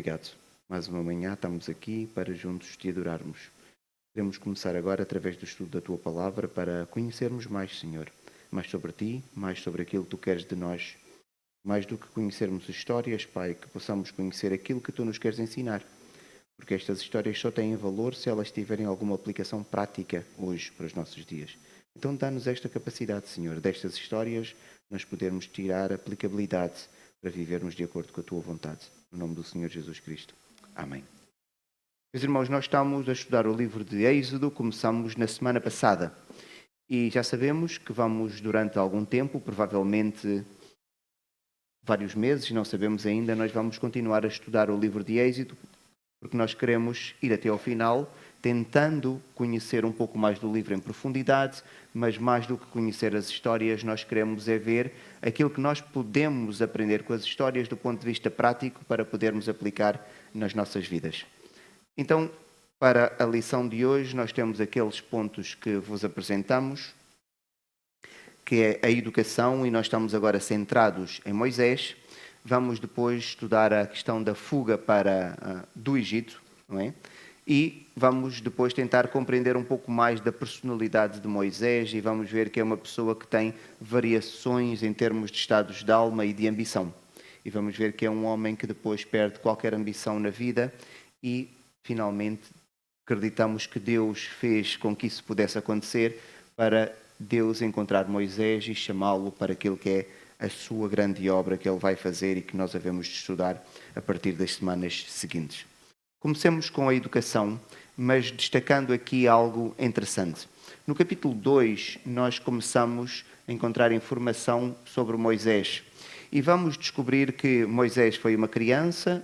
obrigado. Mais uma manhã estamos aqui para juntos te adorarmos. Queremos começar agora através do estudo da Tua Palavra para conhecermos mais, Senhor. Mais sobre Ti, mais sobre aquilo que Tu queres de nós. Mais do que conhecermos histórias, Pai, que possamos conhecer aquilo que Tu nos queres ensinar. Porque estas histórias só têm valor se elas tiverem alguma aplicação prática hoje para os nossos dias. Então dá-nos esta capacidade, Senhor, destas histórias nós podermos tirar aplicabilidade para vivermos de acordo com a Tua vontade. No nome do Senhor Jesus Cristo. Amém. Meus irmãos, nós estamos a estudar o livro de Êxodo, começamos na semana passada. E já sabemos que vamos, durante algum tempo, provavelmente vários meses, não sabemos ainda, nós vamos continuar a estudar o livro de Êxodo, porque nós queremos ir até ao final, tentando conhecer um pouco mais do livro em profundidade, mas mais do que conhecer as histórias, nós queremos é ver aquilo que nós podemos aprender com as histórias do ponto de vista prático para podermos aplicar nas nossas vidas. Então, para a lição de hoje, nós temos aqueles pontos que vos apresentamos, que é a educação, e nós estamos agora centrados em Moisés. Vamos depois estudar a questão da fuga do Egito, não é? E vamos depois tentar compreender um pouco mais da personalidade de Moisés e vamos ver que é uma pessoa que tem variações em termos de estados de alma e de ambição. E vamos ver que é um homem que depois perde qualquer ambição na vida e, finalmente, acreditamos que Deus fez com que isso pudesse acontecer para Deus encontrar Moisés e chamá-lo para aquilo que é a sua grande obra que ele vai fazer e que nós havemos de estudar a partir das semanas seguintes. Comecemos com a educação, mas destacando aqui algo interessante. No capítulo 2, nós começamos a encontrar informação sobre Moisés. E vamos descobrir que Moisés foi uma criança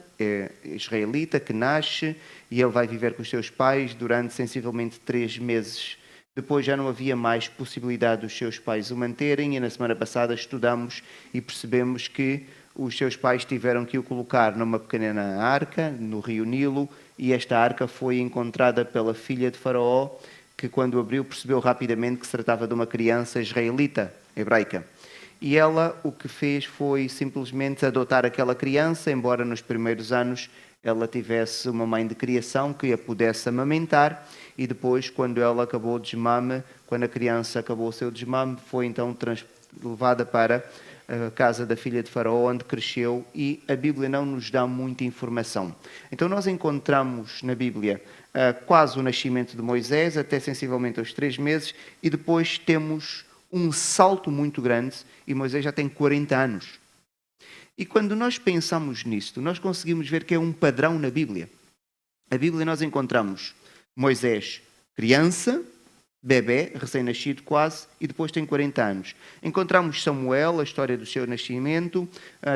israelita que nasce e ele vai viver com os seus pais durante sensivelmente 3 meses. Depois já não havia mais possibilidade dos seus pais o manterem e na semana passada estudamos e percebemos que os seus pais tiveram que o colocar numa pequena arca no rio Nilo e esta arca foi encontrada pela filha de Faraó, que quando abriu percebeu rapidamente que se tratava de uma criança israelita, hebraica. E ela o que fez foi simplesmente adotar aquela criança, embora nos primeiros anos ela tivesse uma mãe de criação que a pudesse amamentar, e depois, quando ela acabou o desmame, quando a criança acabou o seu desmame, foi então levada para a casa da filha de Faraó, onde cresceu, e a Bíblia não nos dá muita informação. Então nós encontramos na Bíblia quase o nascimento de Moisés, até sensivelmente aos 3 meses, e depois temos um salto muito grande, e Moisés já tem 40 anos. E quando nós pensamos nisto, nós conseguimos ver que é um padrão na Bíblia. A Bíblia nós encontramos Moisés criança, bebé, recém-nascido quase, e depois tem 40 anos. Encontramos Samuel, a história do seu nascimento,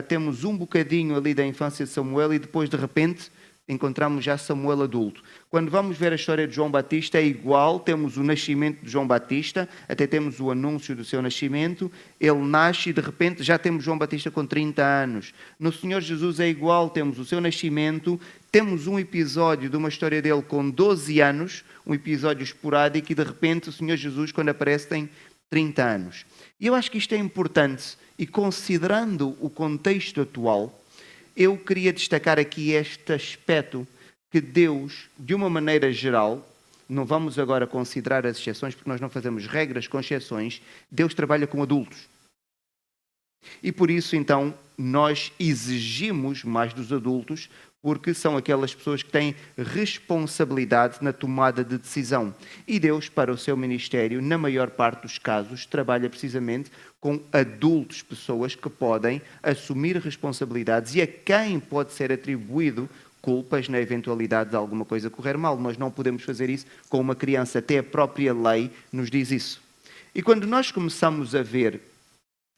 temos um bocadinho ali da infância de Samuel e depois de repente encontramos já Samuel adulto. Quando vamos ver a história de João Batista é igual, temos o nascimento de João Batista, até temos o anúncio do seu nascimento, ele nasce e de repente já temos João Batista com 30 anos. No Senhor Jesus é igual, temos o seu nascimento, temos um episódio de uma história dele com 12 anos, um episódio esporádico, e de repente o Senhor Jesus, quando aparece, tem 30 anos. E eu acho que isto é importante, e considerando o contexto atual, eu queria destacar aqui este aspecto que Deus, de uma maneira geral, não vamos agora considerar as exceções, porque nós não fazemos regras com exceções, Deus trabalha com adultos. E por isso, então, nós exigimos mais dos adultos, porque são aquelas pessoas que têm responsabilidade na tomada de decisão. E Deus, para o seu ministério, na maior parte dos casos, trabalha precisamente com adultos, pessoas que podem assumir responsabilidades e a quem pode ser atribuído culpas na eventualidade de alguma coisa correr mal. Nós não podemos fazer isso com uma criança, até a própria lei nos diz isso. E quando nós começamos a ver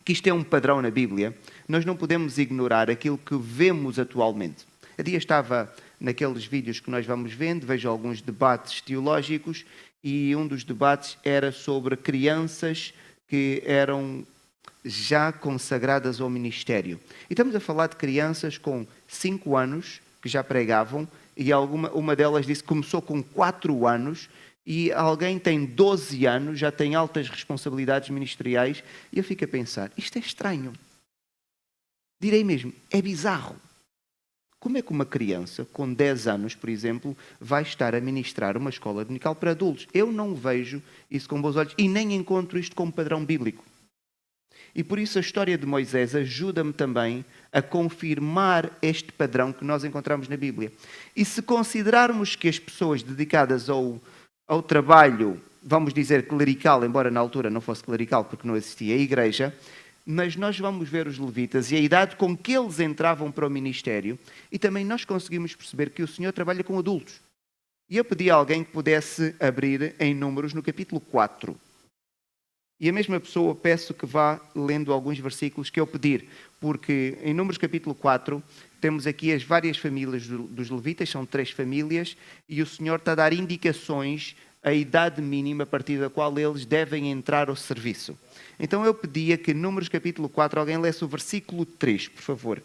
que isto é um padrão na Bíblia, nós não podemos ignorar aquilo que vemos atualmente. Há dia estava naqueles vídeos que nós vamos vendo, vejo alguns debates teológicos, e um dos debates era sobre crianças que eram já consagradas ao ministério. E estamos a falar de crianças com 5 anos, que já pregavam, e uma delas disse que começou com 4 anos, e alguém tem 12 anos, já tem altas responsabilidades ministeriais, e eu fico a pensar, isto é estranho. Direi mesmo, é bizarro. Como é que uma criança com 10 anos, por exemplo, vai estar a ministrar uma escola dominical para adultos? Eu não vejo isso com bons olhos e nem encontro isto como padrão bíblico. E por isso a história de Moisés ajuda-me também a confirmar este padrão que nós encontramos na Bíblia. E se considerarmos que as pessoas dedicadas ao trabalho, vamos dizer clerical, embora na altura não fosse clerical porque não existia a igreja, mas nós vamos ver os levitas e a idade com que eles entravam para o ministério e também nós conseguimos perceber que o Senhor trabalha com adultos. E eu pedi a alguém que pudesse abrir em Números no capítulo 4. E a mesma pessoa peço que vá lendo alguns versículos que eu pedir, porque em Números capítulo 4 temos aqui as várias famílias dos levitas, são 3 famílias, e o Senhor está a dar indicações, a idade mínima a partir da qual eles devem entrar ao serviço. Então eu pedia que Números capítulo 4, alguém lesse o versículo 3, por favor.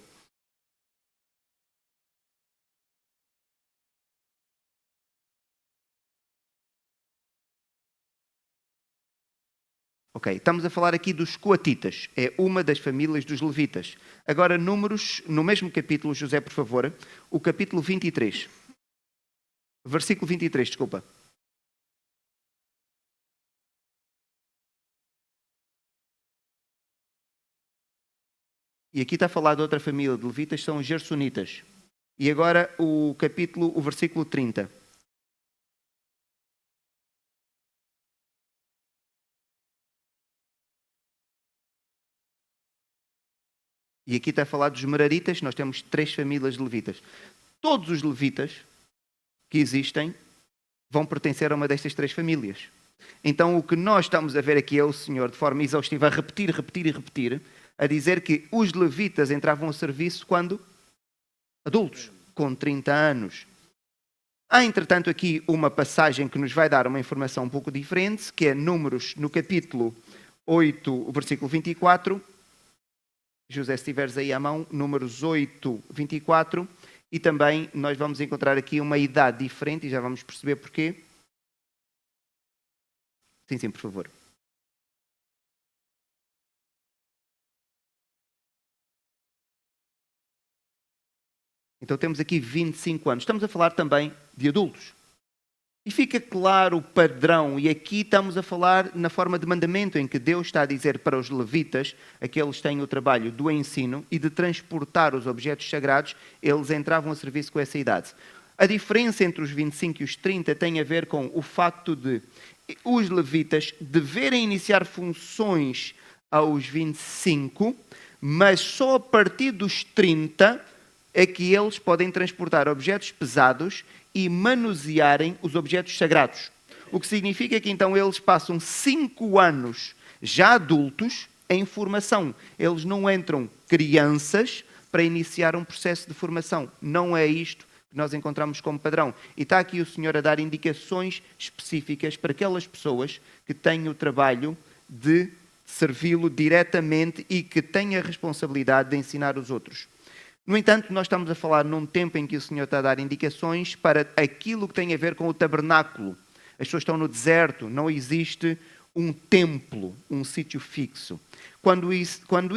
Ok, estamos a falar aqui dos coatitas, é uma das famílias dos levitas. Agora, Números, no mesmo capítulo, José, por favor, o capítulo 23. Versículo 23, desculpa. E aqui está a falar de outra família de levitas, são os gersonitas. E agora o versículo 30. E aqui está a falar dos meraritas, nós temos 3 famílias de levitas. Todos os levitas que existem vão pertencer a uma destas 3 famílias. Então o que nós estamos a ver aqui é o Senhor, de forma exaustiva, a repetir, a dizer que os levitas entravam ao serviço quando? Adultos, com 30 anos. Há, entretanto, aqui uma passagem que nos vai dar uma informação um pouco diferente, que é Números, no capítulo 8, o versículo 24. José, se estiveres aí à mão, Números 8, 24. E também nós vamos encontrar aqui uma idade diferente e já vamos perceber porquê. Sim, por favor. Então temos aqui 25 anos. Estamos a falar também de adultos. E fica claro o padrão, e aqui estamos a falar na forma de mandamento, em que Deus está a dizer para os levitas, aqueles que têm o trabalho do ensino e de transportar os objetos sagrados, eles entravam a serviço com essa idade. A diferença entre os 25 e os 30 tem a ver com o facto de os levitas deverem iniciar funções aos 25, mas só a partir dos 30 é que eles podem transportar objetos pesados e manusearem os objetos sagrados. O que significa que então eles passam 5 anos já adultos em formação. Eles não entram crianças para iniciar um processo de formação. Não é isto que nós encontramos como padrão. E está aqui o Senhor a dar indicações específicas para aquelas pessoas que têm o trabalho de servi-lo diretamente e que têm a responsabilidade de ensinar os outros. No entanto, nós estamos a falar num tempo em que o Senhor está a dar indicações para aquilo que tem a ver com o tabernáculo. As pessoas estão no deserto, não existe um templo, um sítio fixo. Quando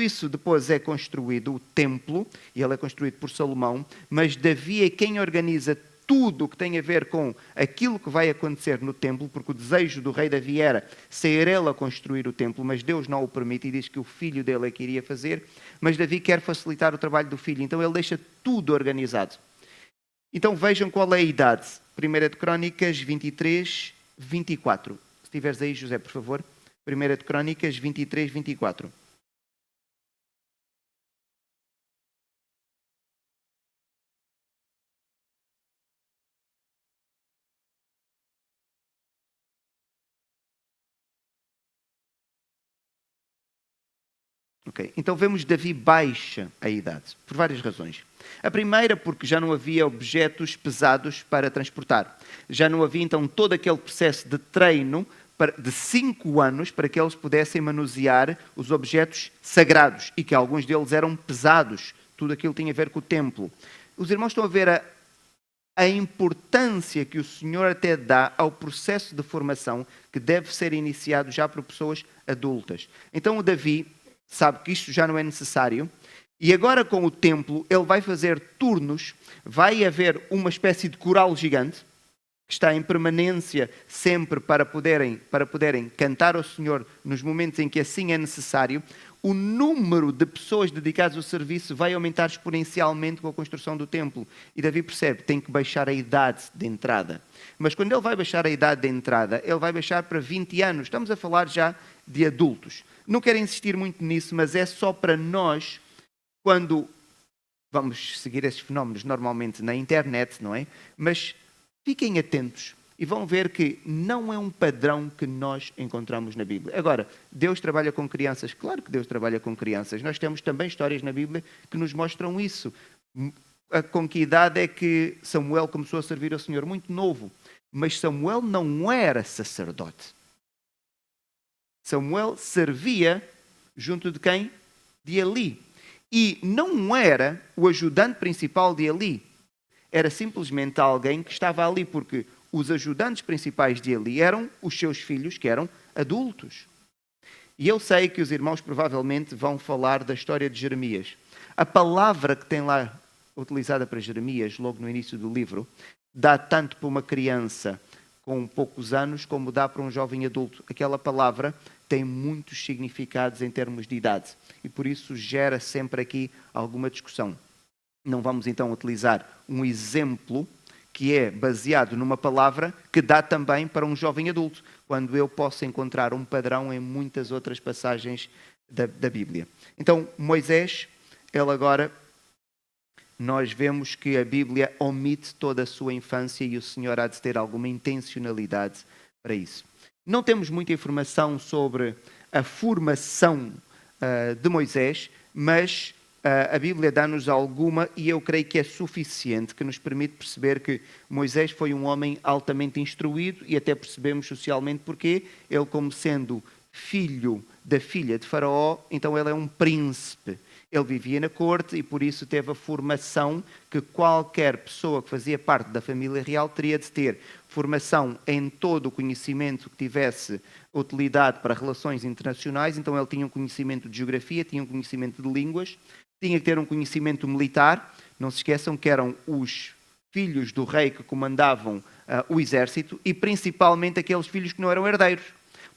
isso depois é construído, o templo, e ele é construído por Salomão, mas Davi é quem organiza tudo o que tem a ver com aquilo que vai acontecer no templo, porque o desejo do rei Davi era ser ele a construir o templo, mas Deus não o permite e diz que o filho dele é que iria fazer, mas Davi quer facilitar o trabalho do filho, então ele deixa tudo organizado. Então vejam qual é a idade. 1 de Crónicas 23, 24. Se estiveres aí, José, por favor. 1 de Crónicas 23, 24. Okay. Então vemos Davi baixa a idade, por várias razões. A primeira, porque já não havia objetos pesados para transportar. Já não havia então todo aquele processo de treino de 5 anos para que eles pudessem manusear os objetos sagrados e que alguns deles eram pesados. Tudo aquilo tinha a ver com o templo. Os irmãos estão a ver a importância que o Senhor até dá ao processo de formação que deve ser iniciado já por pessoas adultas. Então o Davi sabe que isto já não é necessário E agora com o templo, ele vai fazer turnos, vai haver uma espécie de coral gigante, que está em permanência sempre para poderem cantar ao Senhor nos momentos em que assim é necessário. O número de pessoas dedicadas ao serviço vai aumentar exponencialmente com a construção do templo. E Davi percebe que tem que baixar a idade de entrada. Mas quando ele vai baixar a idade de entrada, ele vai baixar para 20 anos. Estamos a falar já de adultos. Não quero insistir muito nisso, mas é só para nós, quando vamos seguir esses fenómenos normalmente na internet, não é? Mas fiquem atentos e vão ver que não é um padrão que nós encontramos na Bíblia. Agora, Deus trabalha com crianças? Claro que Deus trabalha com crianças. Nós temos também histórias na Bíblia que nos mostram isso. Com que idade é que Samuel começou a servir ao Senhor? Muito novo. Mas Samuel não era sacerdote. Samuel servia junto de quem? De Eli. E não era o ajudante principal de Eli. Era simplesmente alguém que estava ali, porque os ajudantes principais de Eli eram os seus filhos, que eram adultos. E eu sei que os irmãos provavelmente vão falar da história de Jeremias. A palavra que tem lá utilizada para Jeremias, logo no início do livro, dá tanto para uma criança com poucos anos, como dá para um jovem adulto. Aquela palavra tem muitos significados em termos de idade. E por isso gera sempre aqui alguma discussão. Não vamos então utilizar um exemplo que é baseado numa palavra que dá também para um jovem adulto, quando eu posso encontrar um padrão em muitas outras passagens da Bíblia. Então, Moisés, ele agora, nós vemos que a Bíblia omite toda a sua infância e o Senhor há de ter alguma intencionalidade para isso. Não temos muita informação sobre a formação de Moisés, mas a Bíblia dá-nos alguma e eu creio que é suficiente, que nos permite perceber que Moisés foi um homem altamente instruído e até percebemos socialmente porque ele, como sendo filho da filha de Faraó, então ele é um príncipe. Ele vivia na corte e por isso teve a formação que qualquer pessoa que fazia parte da família real teria de ter. Formação em todo o conhecimento que tivesse utilidade para relações internacionais, então ele tinha um conhecimento de geografia, tinha um conhecimento de línguas, tinha que ter um conhecimento militar. Não se esqueçam que eram os filhos do rei que comandavam o exército e principalmente aqueles filhos que não eram herdeiros.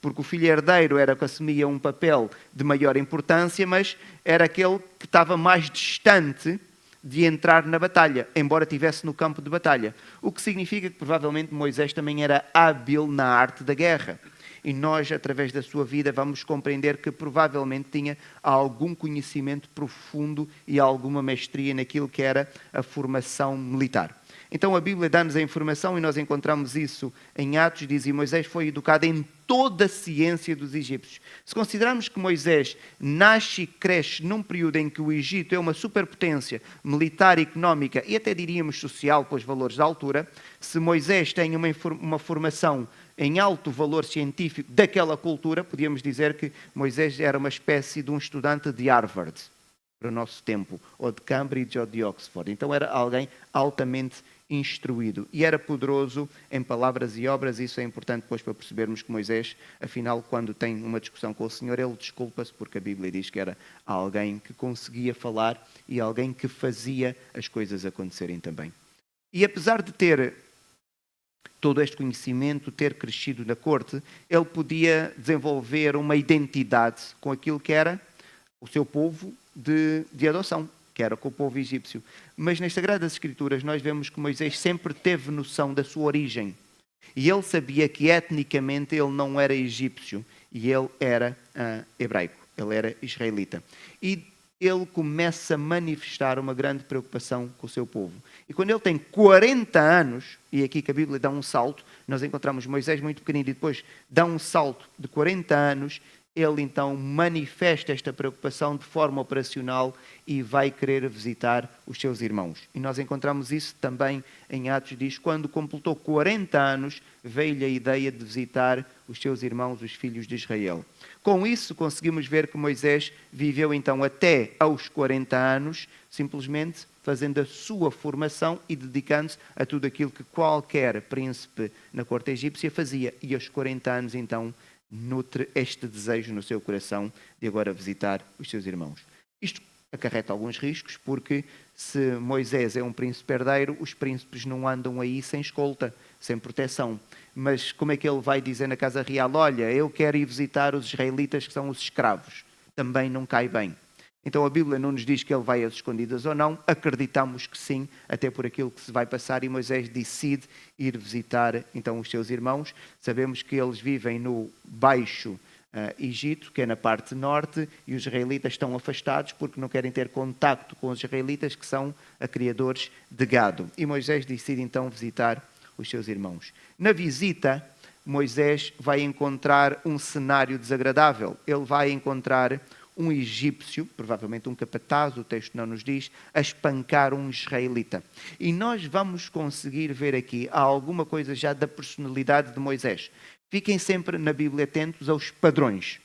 Porque o filho herdeiro era que assumia um papel de maior importância, mas era aquele que estava mais distante de entrar na batalha, embora estivesse no campo de batalha. O que significa que provavelmente Moisés também era hábil na arte da guerra. E nós, através da sua vida, vamos compreender que provavelmente tinha algum conhecimento profundo e alguma mestria naquilo que era a formação militar. Então a Bíblia dá-nos a informação e nós encontramos isso em Atos, diz, e Moisés foi educado em toda a ciência dos egípcios. Se considerarmos que Moisés nasce e cresce num período em que o Egito é uma superpotência militar, económica e até diríamos social, pelos valores da altura, se Moisés tem uma formação em alto valor científico daquela cultura, podíamos dizer que Moisés era uma espécie de um estudante de Harvard, para o nosso tempo, ou de Cambridge ou de Oxford. Então era alguém altamente instruído e era poderoso em palavras e obras. Isso é importante depois para percebermos que Moisés, afinal, quando tem uma discussão com o Senhor, ele desculpa-se porque a Bíblia diz que era alguém que conseguia falar e alguém que fazia as coisas acontecerem também. E apesar de ter todo este conhecimento, ter crescido na corte, ele podia desenvolver uma identidade com aquilo que era o seu povo de adoção, que era com o povo egípcio. Mas nas Sagradas Escrituras nós vemos que Moisés sempre teve noção da sua origem. E ele sabia que etnicamente ele não era egípcio e ele era hebraico, ele era israelita. E ele começa a manifestar uma grande preocupação com o seu povo. E quando ele tem 40 anos, e aqui que a Bíblia dá um salto, nós encontramos Moisés muito pequenino e depois dá um salto de 40 anos, ele então manifesta esta preocupação de forma operacional e vai querer visitar os seus irmãos. E nós encontramos isso também em Atos, diz, quando completou 40 anos, veio-lhe a ideia de visitar os seus irmãos, os filhos de Israel. Com isso, conseguimos ver que Moisés viveu então até aos 40 anos, simplesmente fazendo a sua formação e dedicando-se a tudo aquilo que qualquer príncipe na corte egípcia fazia. E aos 40 anos, então, nutre este desejo no seu coração de agora visitar os seus irmãos. Isto acarreta alguns riscos, porque se Moisés é um príncipe herdeiro, os príncipes não andam aí sem escolta, sem proteção. Mas como é que ele vai dizer na casa real, olha, eu quero ir visitar os israelitas que são os escravos? Também não cai bem. Então a Bíblia não nos diz que ele vai às escondidas ou não, acreditamos que sim, até por aquilo que se vai passar, e Moisés decide ir visitar então os seus irmãos. Sabemos que eles vivem no Baixo Egito, que é na parte norte, e os israelitas estão afastados porque não querem ter contacto com os israelitas, que são criadores de gado. E Moisés decide então visitar os seus irmãos. Na visita, Moisés vai encontrar um cenário desagradável. Ele vai encontrar um egípcio, provavelmente um capataz, o texto não nos diz, a espancar um israelita. E nós vamos conseguir ver aqui alguma coisa já da personalidade de Moisés. Fiquem sempre na Bíblia atentos aos padrões.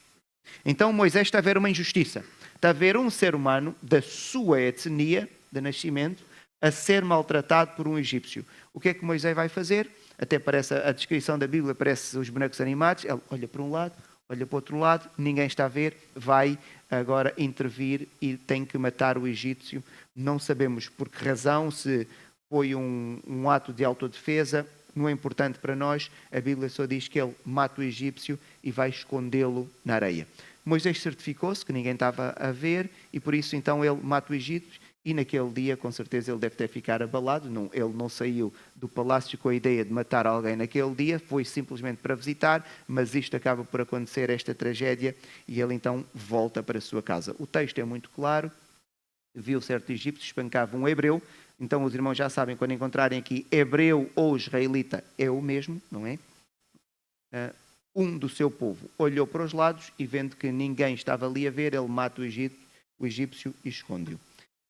Então Moisés está a ver uma injustiça. Está a ver um ser humano da sua etnia, de nascimento, a ser maltratado por um egípcio. O que é que Moisés vai fazer? Até parece a descrição da Bíblia, parece os bonecos animados. Ele olha para um lado, olha para o outro lado, ninguém está a ver, vai agora intervir e tem que matar o egípcio. Não sabemos por que razão, se foi um ato de autodefesa, não é importante para nós. A Bíblia só diz que ele mata o egípcio e vai escondê-lo na areia. Moisés certificou-se que ninguém estava a ver e por isso então ele mata o egípcio. E naquele dia, com certeza, ele deve ter ficado abalado. Não, ele não saiu do palácio com a ideia de matar alguém naquele dia, foi simplesmente para visitar, mas isto acaba por acontecer, esta tragédia, e ele então volta para a sua casa. O texto é muito claro. Viu certo egípcio, espancava um hebreu. Então os irmãos já sabem, quando encontrarem aqui hebreu ou israelita, é o mesmo, não é? Um do seu povo olhou para os lados e vendo que ninguém estava ali a ver, ele mata o egípcio e esconde-o.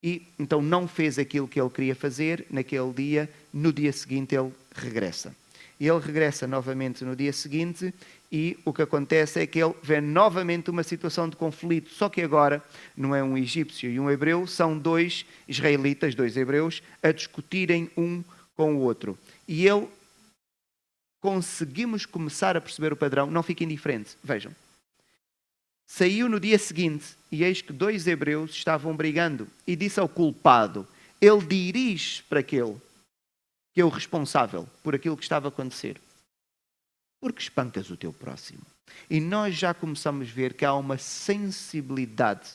E então não fez aquilo que ele queria fazer naquele dia. No dia seguinte ele regressa. E ele regressa novamente no dia seguinte e o que acontece é que ele vê novamente uma situação de conflito, só que agora não é um egípcio e um hebreu, são dois israelitas, dois hebreus, a discutirem um com o outro. E ele, conseguimos começar a perceber o padrão, não fique indiferente, vejam. Saiu no dia seguinte e eis que dois hebreus estavam brigando e disse ao culpado, ele dirige para aquele que é o responsável por aquilo que estava a acontecer. Porque espancas o teu próximo? E nós já começamos a ver que há uma sensibilidade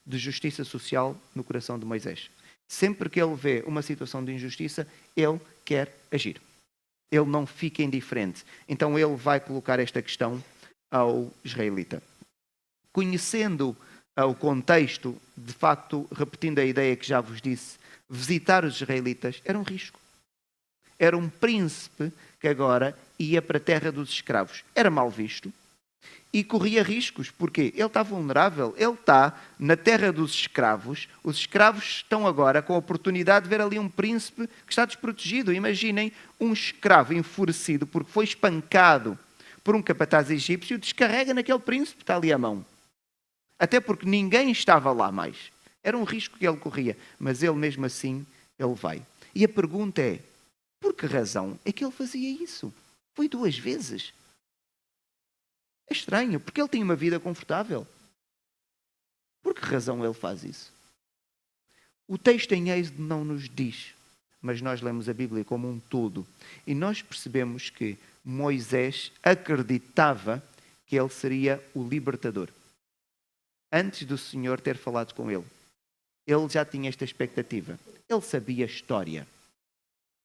de justiça social no coração de Moisés. Sempre que ele vê uma situação de injustiça, ele quer agir. Ele não fica indiferente. Então ele vai colocar esta questão ao israelita. Conhecendo o contexto, de facto, repetindo a ideia que já vos disse, visitar os israelitas era um risco. Era um príncipe que agora ia para a terra dos escravos. Era mal visto e corria riscos. Porquê? Ele está vulnerável. Ele está na terra dos escravos. Os escravos estão agora com a oportunidade de ver ali um príncipe que está desprotegido. Imaginem um escravo enfurecido porque foi espancado por um capataz egípcio, descarrega naquele príncipe que está ali à mão. Até porque ninguém estava lá mais. Era um risco que ele corria. Mas ele mesmo assim, ele vai. E a pergunta é, por que razão é que ele fazia isso? Foi 2 vezes. É estranho, porque ele tinha uma vida confortável. Por que razão ele faz isso? O texto em Êxodo não nos diz, mas nós lemos a Bíblia como um todo. E nós percebemos que Moisés acreditava que ele seria o libertador. Antes do Senhor ter falado com ele. Ele já tinha esta expectativa. Ele sabia a história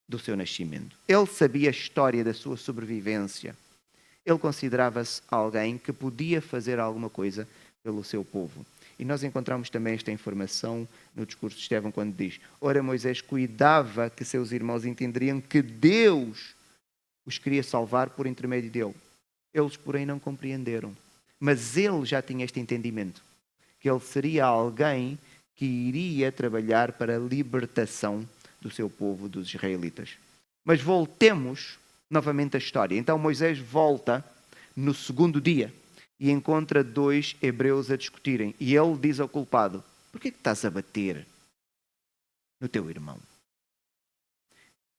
do seu nascimento. Ele sabia a história da sua sobrevivência. Ele considerava-se alguém que podia fazer alguma coisa pelo seu povo. E nós encontramos também esta informação no discurso de Estevão, quando diz: ora, Moisés cuidava que seus irmãos entenderiam que Deus os queria salvar por intermédio dele. Eles, porém, não compreenderam. Mas ele já tinha este entendimento, que ele seria alguém que iria trabalhar para a libertação do seu povo, dos israelitas. Mas voltemos novamente à história. Então Moisés volta no segundo dia e encontra 2 hebreus a discutirem. E ele diz ao culpado: por que estás a bater no teu irmão?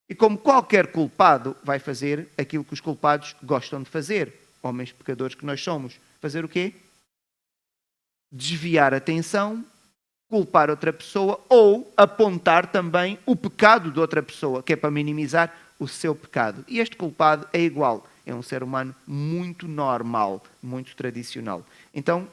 E como qualquer culpado vai fazer aquilo que os culpados gostam de fazer, homens pecadores que nós somos, fazer o quê? Desviar a atenção culpar outra pessoa ou apontar também o pecado de outra pessoa, que é para minimizar o seu pecado. E este culpado é igual, é um ser humano muito normal, muito tradicional. Então,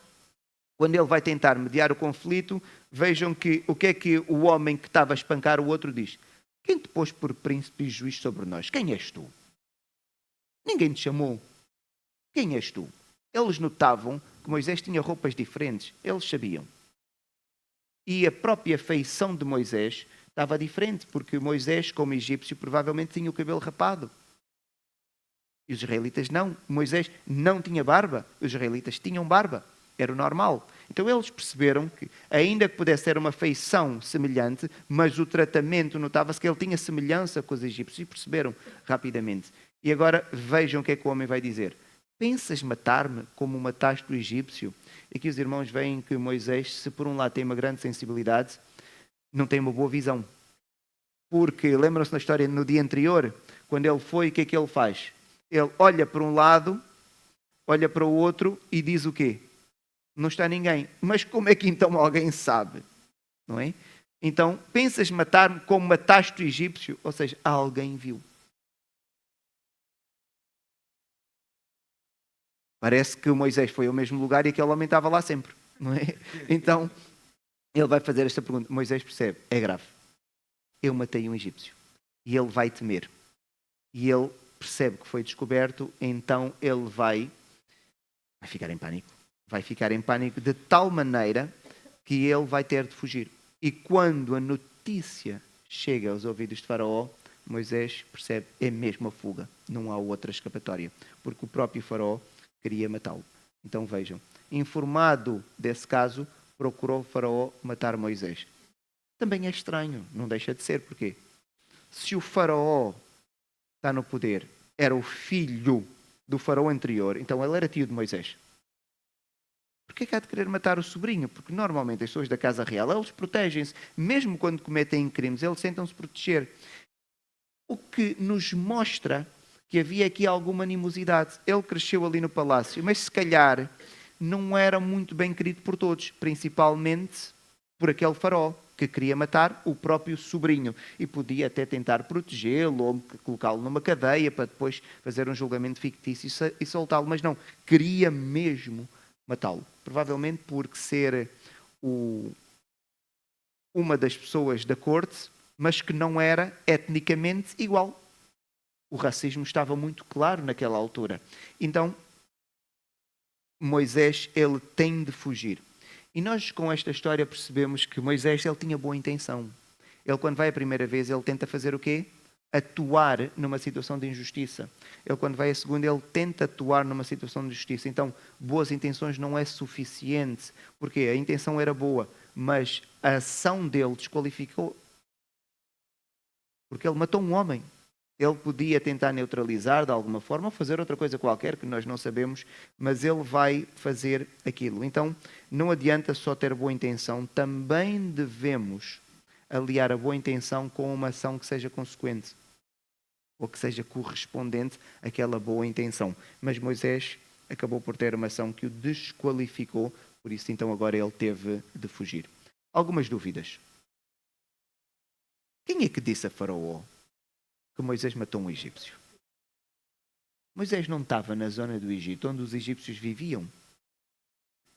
quando ele vai tentar mediar o conflito, vejam que o que é que o homem que estava a espancar o outro diz: quem te pôs por príncipe e juiz sobre nós? Quem és tu? Ninguém te chamou. Quem és tu? Eles notavam que Moisés tinha roupas diferentes. Eles sabiam. E a própria feição de Moisés estava diferente, porque Moisés, como egípcio, provavelmente tinha o cabelo rapado. E os israelitas não. Moisés não tinha barba. Os israelitas tinham barba. Era o normal. Então eles perceberam que, ainda que pudesse ser uma feição semelhante, mas o tratamento, notava-se que ele tinha semelhança com os egípcios, e perceberam rapidamente. E agora vejam o que é que o homem vai dizer. Pensas matar-me como mataste o egípcio? Aqui os irmãos veem que Moisés, se por um lado tem uma grande sensibilidade, não tem uma boa visão. Porque, lembram-se na história no dia anterior, quando ele foi, o que é que ele faz? Ele olha para um lado, olha para o outro e diz o quê? Não está ninguém. Mas como é que então alguém sabe? Não é? Então, pensas matar-me como mataste o egípcio? Ou seja, alguém viu. Parece que o Moisés foi ao mesmo lugar e aquele homem estava lá sempre. Não é? Então, ele vai fazer esta pergunta. Moisés percebe, é grave. Eu matei um egípcio. E ele vai temer. E ele percebe que foi descoberto, então ele vai ficar em pânico. Vai ficar em pânico de tal maneira que ele vai ter de fugir. E quando a notícia chega aos ouvidos de Faraó, Moisés percebe, é mesmo a fuga. Não há outra escapatória. Porque o próprio Faraó queria matá-lo. Então vejam, informado desse caso, procurou o Faraó matar Moisés. Também é estranho, não deixa de ser. Porquê? Se o Faraó está no poder, era o filho do Faraó anterior, então ele era tio de Moisés. Porquê que há de querer matar o sobrinho? Porque normalmente as pessoas da casa real, eles protegem-se. Mesmo quando cometem crimes, eles tentam-se proteger. O que nos mostra que havia aqui alguma animosidade. Ele cresceu ali no palácio, mas se calhar não era muito bem querido por todos, principalmente por aquele faraó que queria matar o próprio sobrinho e podia até tentar protegê-lo ou colocá-lo numa cadeia para depois fazer um julgamento fictício e soltá-lo, mas não, queria mesmo matá-lo. Provavelmente porque ser uma das pessoas da corte, mas que não era etnicamente igual. O racismo estava muito claro naquela altura. Então, Moisés, ele tem de fugir. E nós, com esta história, percebemos que Moisés, ele tinha boa intenção. Ele, quando vai a primeira vez, ele tenta fazer o quê? Atuar numa situação de injustiça. Ele, quando vai a segunda, ele tenta atuar numa situação de justiça. Então, boas intenções não é suficiente. Porque a intenção era boa, mas a ação dele desqualificou. Porque ele matou um homem. Ele podia tentar neutralizar de alguma forma ou fazer outra coisa qualquer que nós não sabemos, mas ele vai fazer aquilo. Então, não adianta só ter boa intenção, também devemos aliar a boa intenção com uma ação que seja consequente ou que seja correspondente àquela boa intenção. Mas Moisés acabou por ter uma ação que o desqualificou, por isso então agora ele teve de fugir. Algumas dúvidas. Quem é que disse a Faraó que Moisés matou um egípcio? Moisés não estava na zona do Egito onde os egípcios viviam.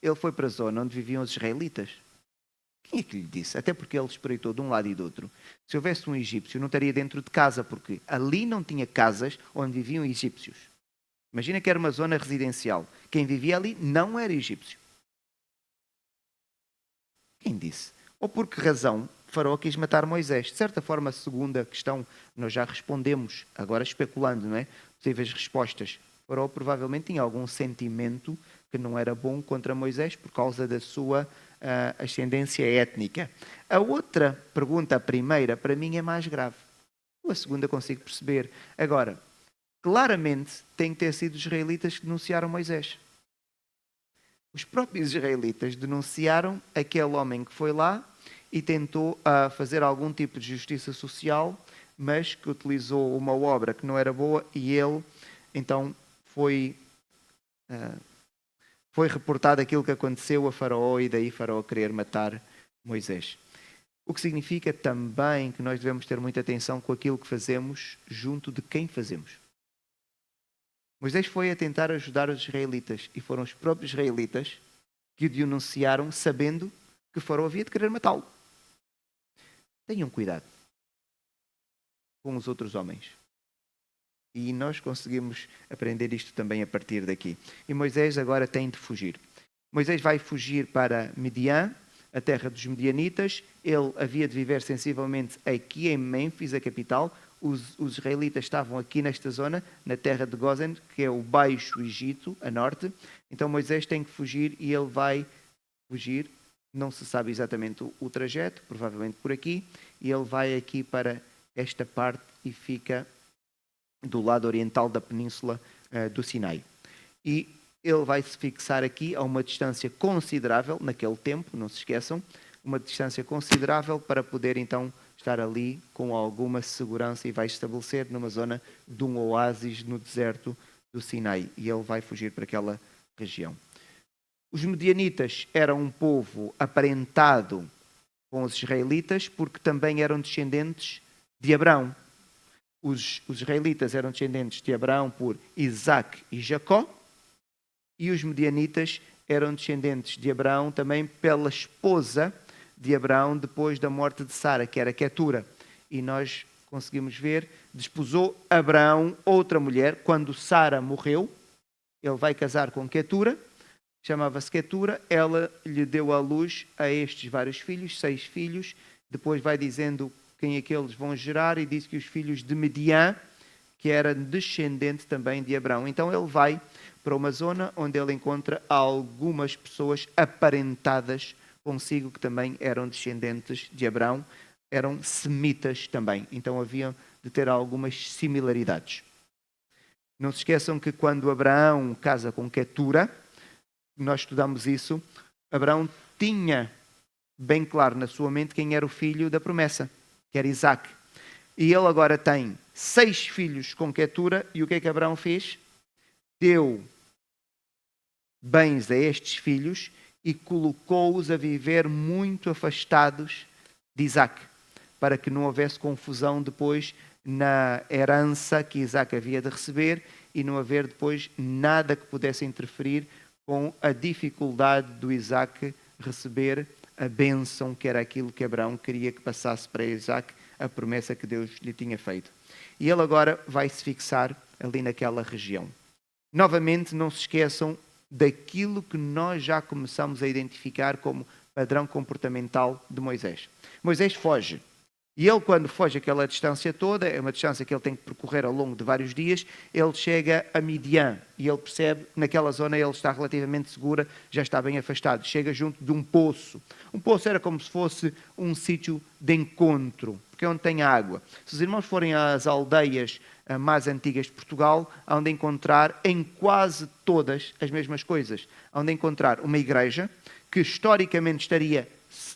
Ele foi para a zona onde viviam os israelitas. Quem é que lhe disse? Até porque ele espreitou de um lado e do outro. Se houvesse um egípcio, não estaria dentro de casa, porque ali não tinha casas onde viviam egípcios. Imagina que era uma zona residencial. Quem vivia ali não era egípcio. Quem disse? Ou por que razão Faraó quis matar Moisés? De certa forma, a segunda questão nós já respondemos, agora especulando, não é? Possíveis respostas. Faraó provavelmente tinha algum sentimento que não era bom contra Moisés por causa da sua ascendência étnica. A outra pergunta, a primeira, para mim é mais grave. A segunda consigo perceber. Agora, claramente tem que ter sido os israelitas que denunciaram Moisés. Os próprios israelitas denunciaram aquele homem que foi lá e tentou fazer algum tipo de justiça social, mas que utilizou uma obra que não era boa e ele, então, foi reportado aquilo que aconteceu a Faraó e daí Faraó querer matar Moisés. O que significa também que nós devemos ter muita atenção com aquilo que fazemos junto de quem fazemos. Moisés foi a tentar ajudar os israelitas e foram os próprios israelitas que o denunciaram sabendo que Faraó havia de querer matá-lo. Tenham cuidado com os outros homens. E nós conseguimos aprender isto também a partir daqui. E Moisés agora tem de fugir. Moisés vai fugir para Midian, a terra dos Midianitas. Ele havia de viver sensivelmente aqui em Mênfis, a capital. Os israelitas estavam aqui nesta zona, na terra de Gósen, que é o Baixo Egito, a norte. Então Moisés tem que fugir e ele vai fugir. Não se sabe exatamente o trajeto, provavelmente por aqui. E ele vai aqui para esta parte e fica do lado oriental da península do Sinai. E ele vai se fixar aqui a uma distância considerável, naquele tempo, não se esqueçam, uma distância considerável para poder então estar ali com alguma segurança e vai estabelecer numa zona de um oásis no deserto do Sinai. E ele vai fugir para aquela região. Os medianitas eram um povo aparentado com os israelitas porque também eram descendentes de Abraão. Os israelitas eram descendentes de Abraão por Isaac e Jacó, e os medianitas eram descendentes de Abraão também pela esposa de Abraão depois da morte de Sara, que era Quetura. E nós conseguimos ver, desposou Abraão outra mulher. Quando Sara morreu, ele vai casar com Quetura, chamava-se Quetura, ela lhe deu à luz a estes vários filhos, 6 filhos, depois vai dizendo quem é que eles vão gerar, e diz que os filhos de Midian, que era descendente também de Abraão. Então ele vai para uma zona onde ele encontra algumas pessoas aparentadas consigo, que também eram descendentes de Abraão, eram semitas também, então haviam de ter algumas similaridades. Não se esqueçam que quando Abraão casa com Quetura, nós estudamos isso, Abraão tinha bem claro na sua mente quem era o filho da promessa, que era Isaac. E ele agora tem 6 filhos com Quetura, e o que é que Abraão fez? Deu bens a estes filhos e colocou-os a viver muito afastados de Isaac, para que não houvesse confusão depois na herança que Isaac havia de receber e não haver depois nada que pudesse interferir com a dificuldade do Isaac receber a bênção, que era aquilo que Abraão queria que passasse para Isaac, a promessa que Deus lhe tinha feito. E ele agora vai se fixar ali naquela região. Novamente, não se esqueçam daquilo que nós já começamos a identificar como padrão comportamental de Moisés. Moisés foge. E ele, quando foge aquela distância toda, é uma distância que ele tem que percorrer ao longo de vários dias, ele chega a Midian e ele percebe que naquela zona ele está relativamente segura, já está bem afastado. Chega junto de um poço. Um poço era como se fosse um sítio de encontro, porque é onde tem água. Se os irmãos forem às aldeias mais antigas de Portugal, hão de encontrar em quase todas as mesmas coisas. Hão de encontrar uma igreja que historicamente estaria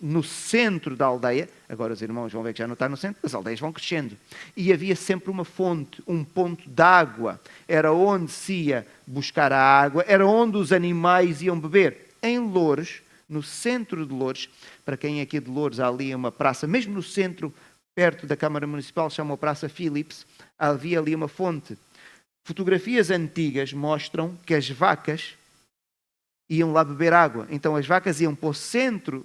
no centro da aldeia. Agora os irmãos vão ver que já não está no centro, as aldeias vão crescendo. E havia sempre uma fonte, um ponto de água. Era onde se ia buscar a água, era onde os animais iam beber. Em Loures, no centro de Loures, para quem é aqui de Loures, há ali uma praça, mesmo no centro, perto da Câmara Municipal, chama a Praça Philips, havia ali uma fonte. Fotografias antigas mostram que as vacas iam lá beber água. Então as vacas iam para o centro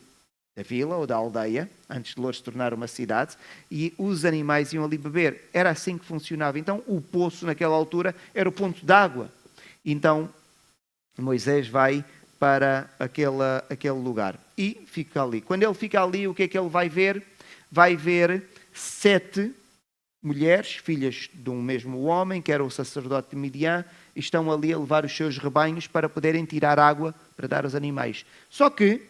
da vila ou da aldeia, antes de Loures se tornar uma cidade, e os animais iam ali beber. Era assim que funcionava. Então o poço, naquela altura, era o ponto de água. Então Moisés vai para aquele lugar e fica ali. Quando ele fica ali, o que é que ele vai ver? Vai ver 7 mulheres, filhas de um mesmo homem, que era o sacerdote de Midian, e estão ali a levar os seus rebanhos para poderem tirar água para dar aos animais. Só que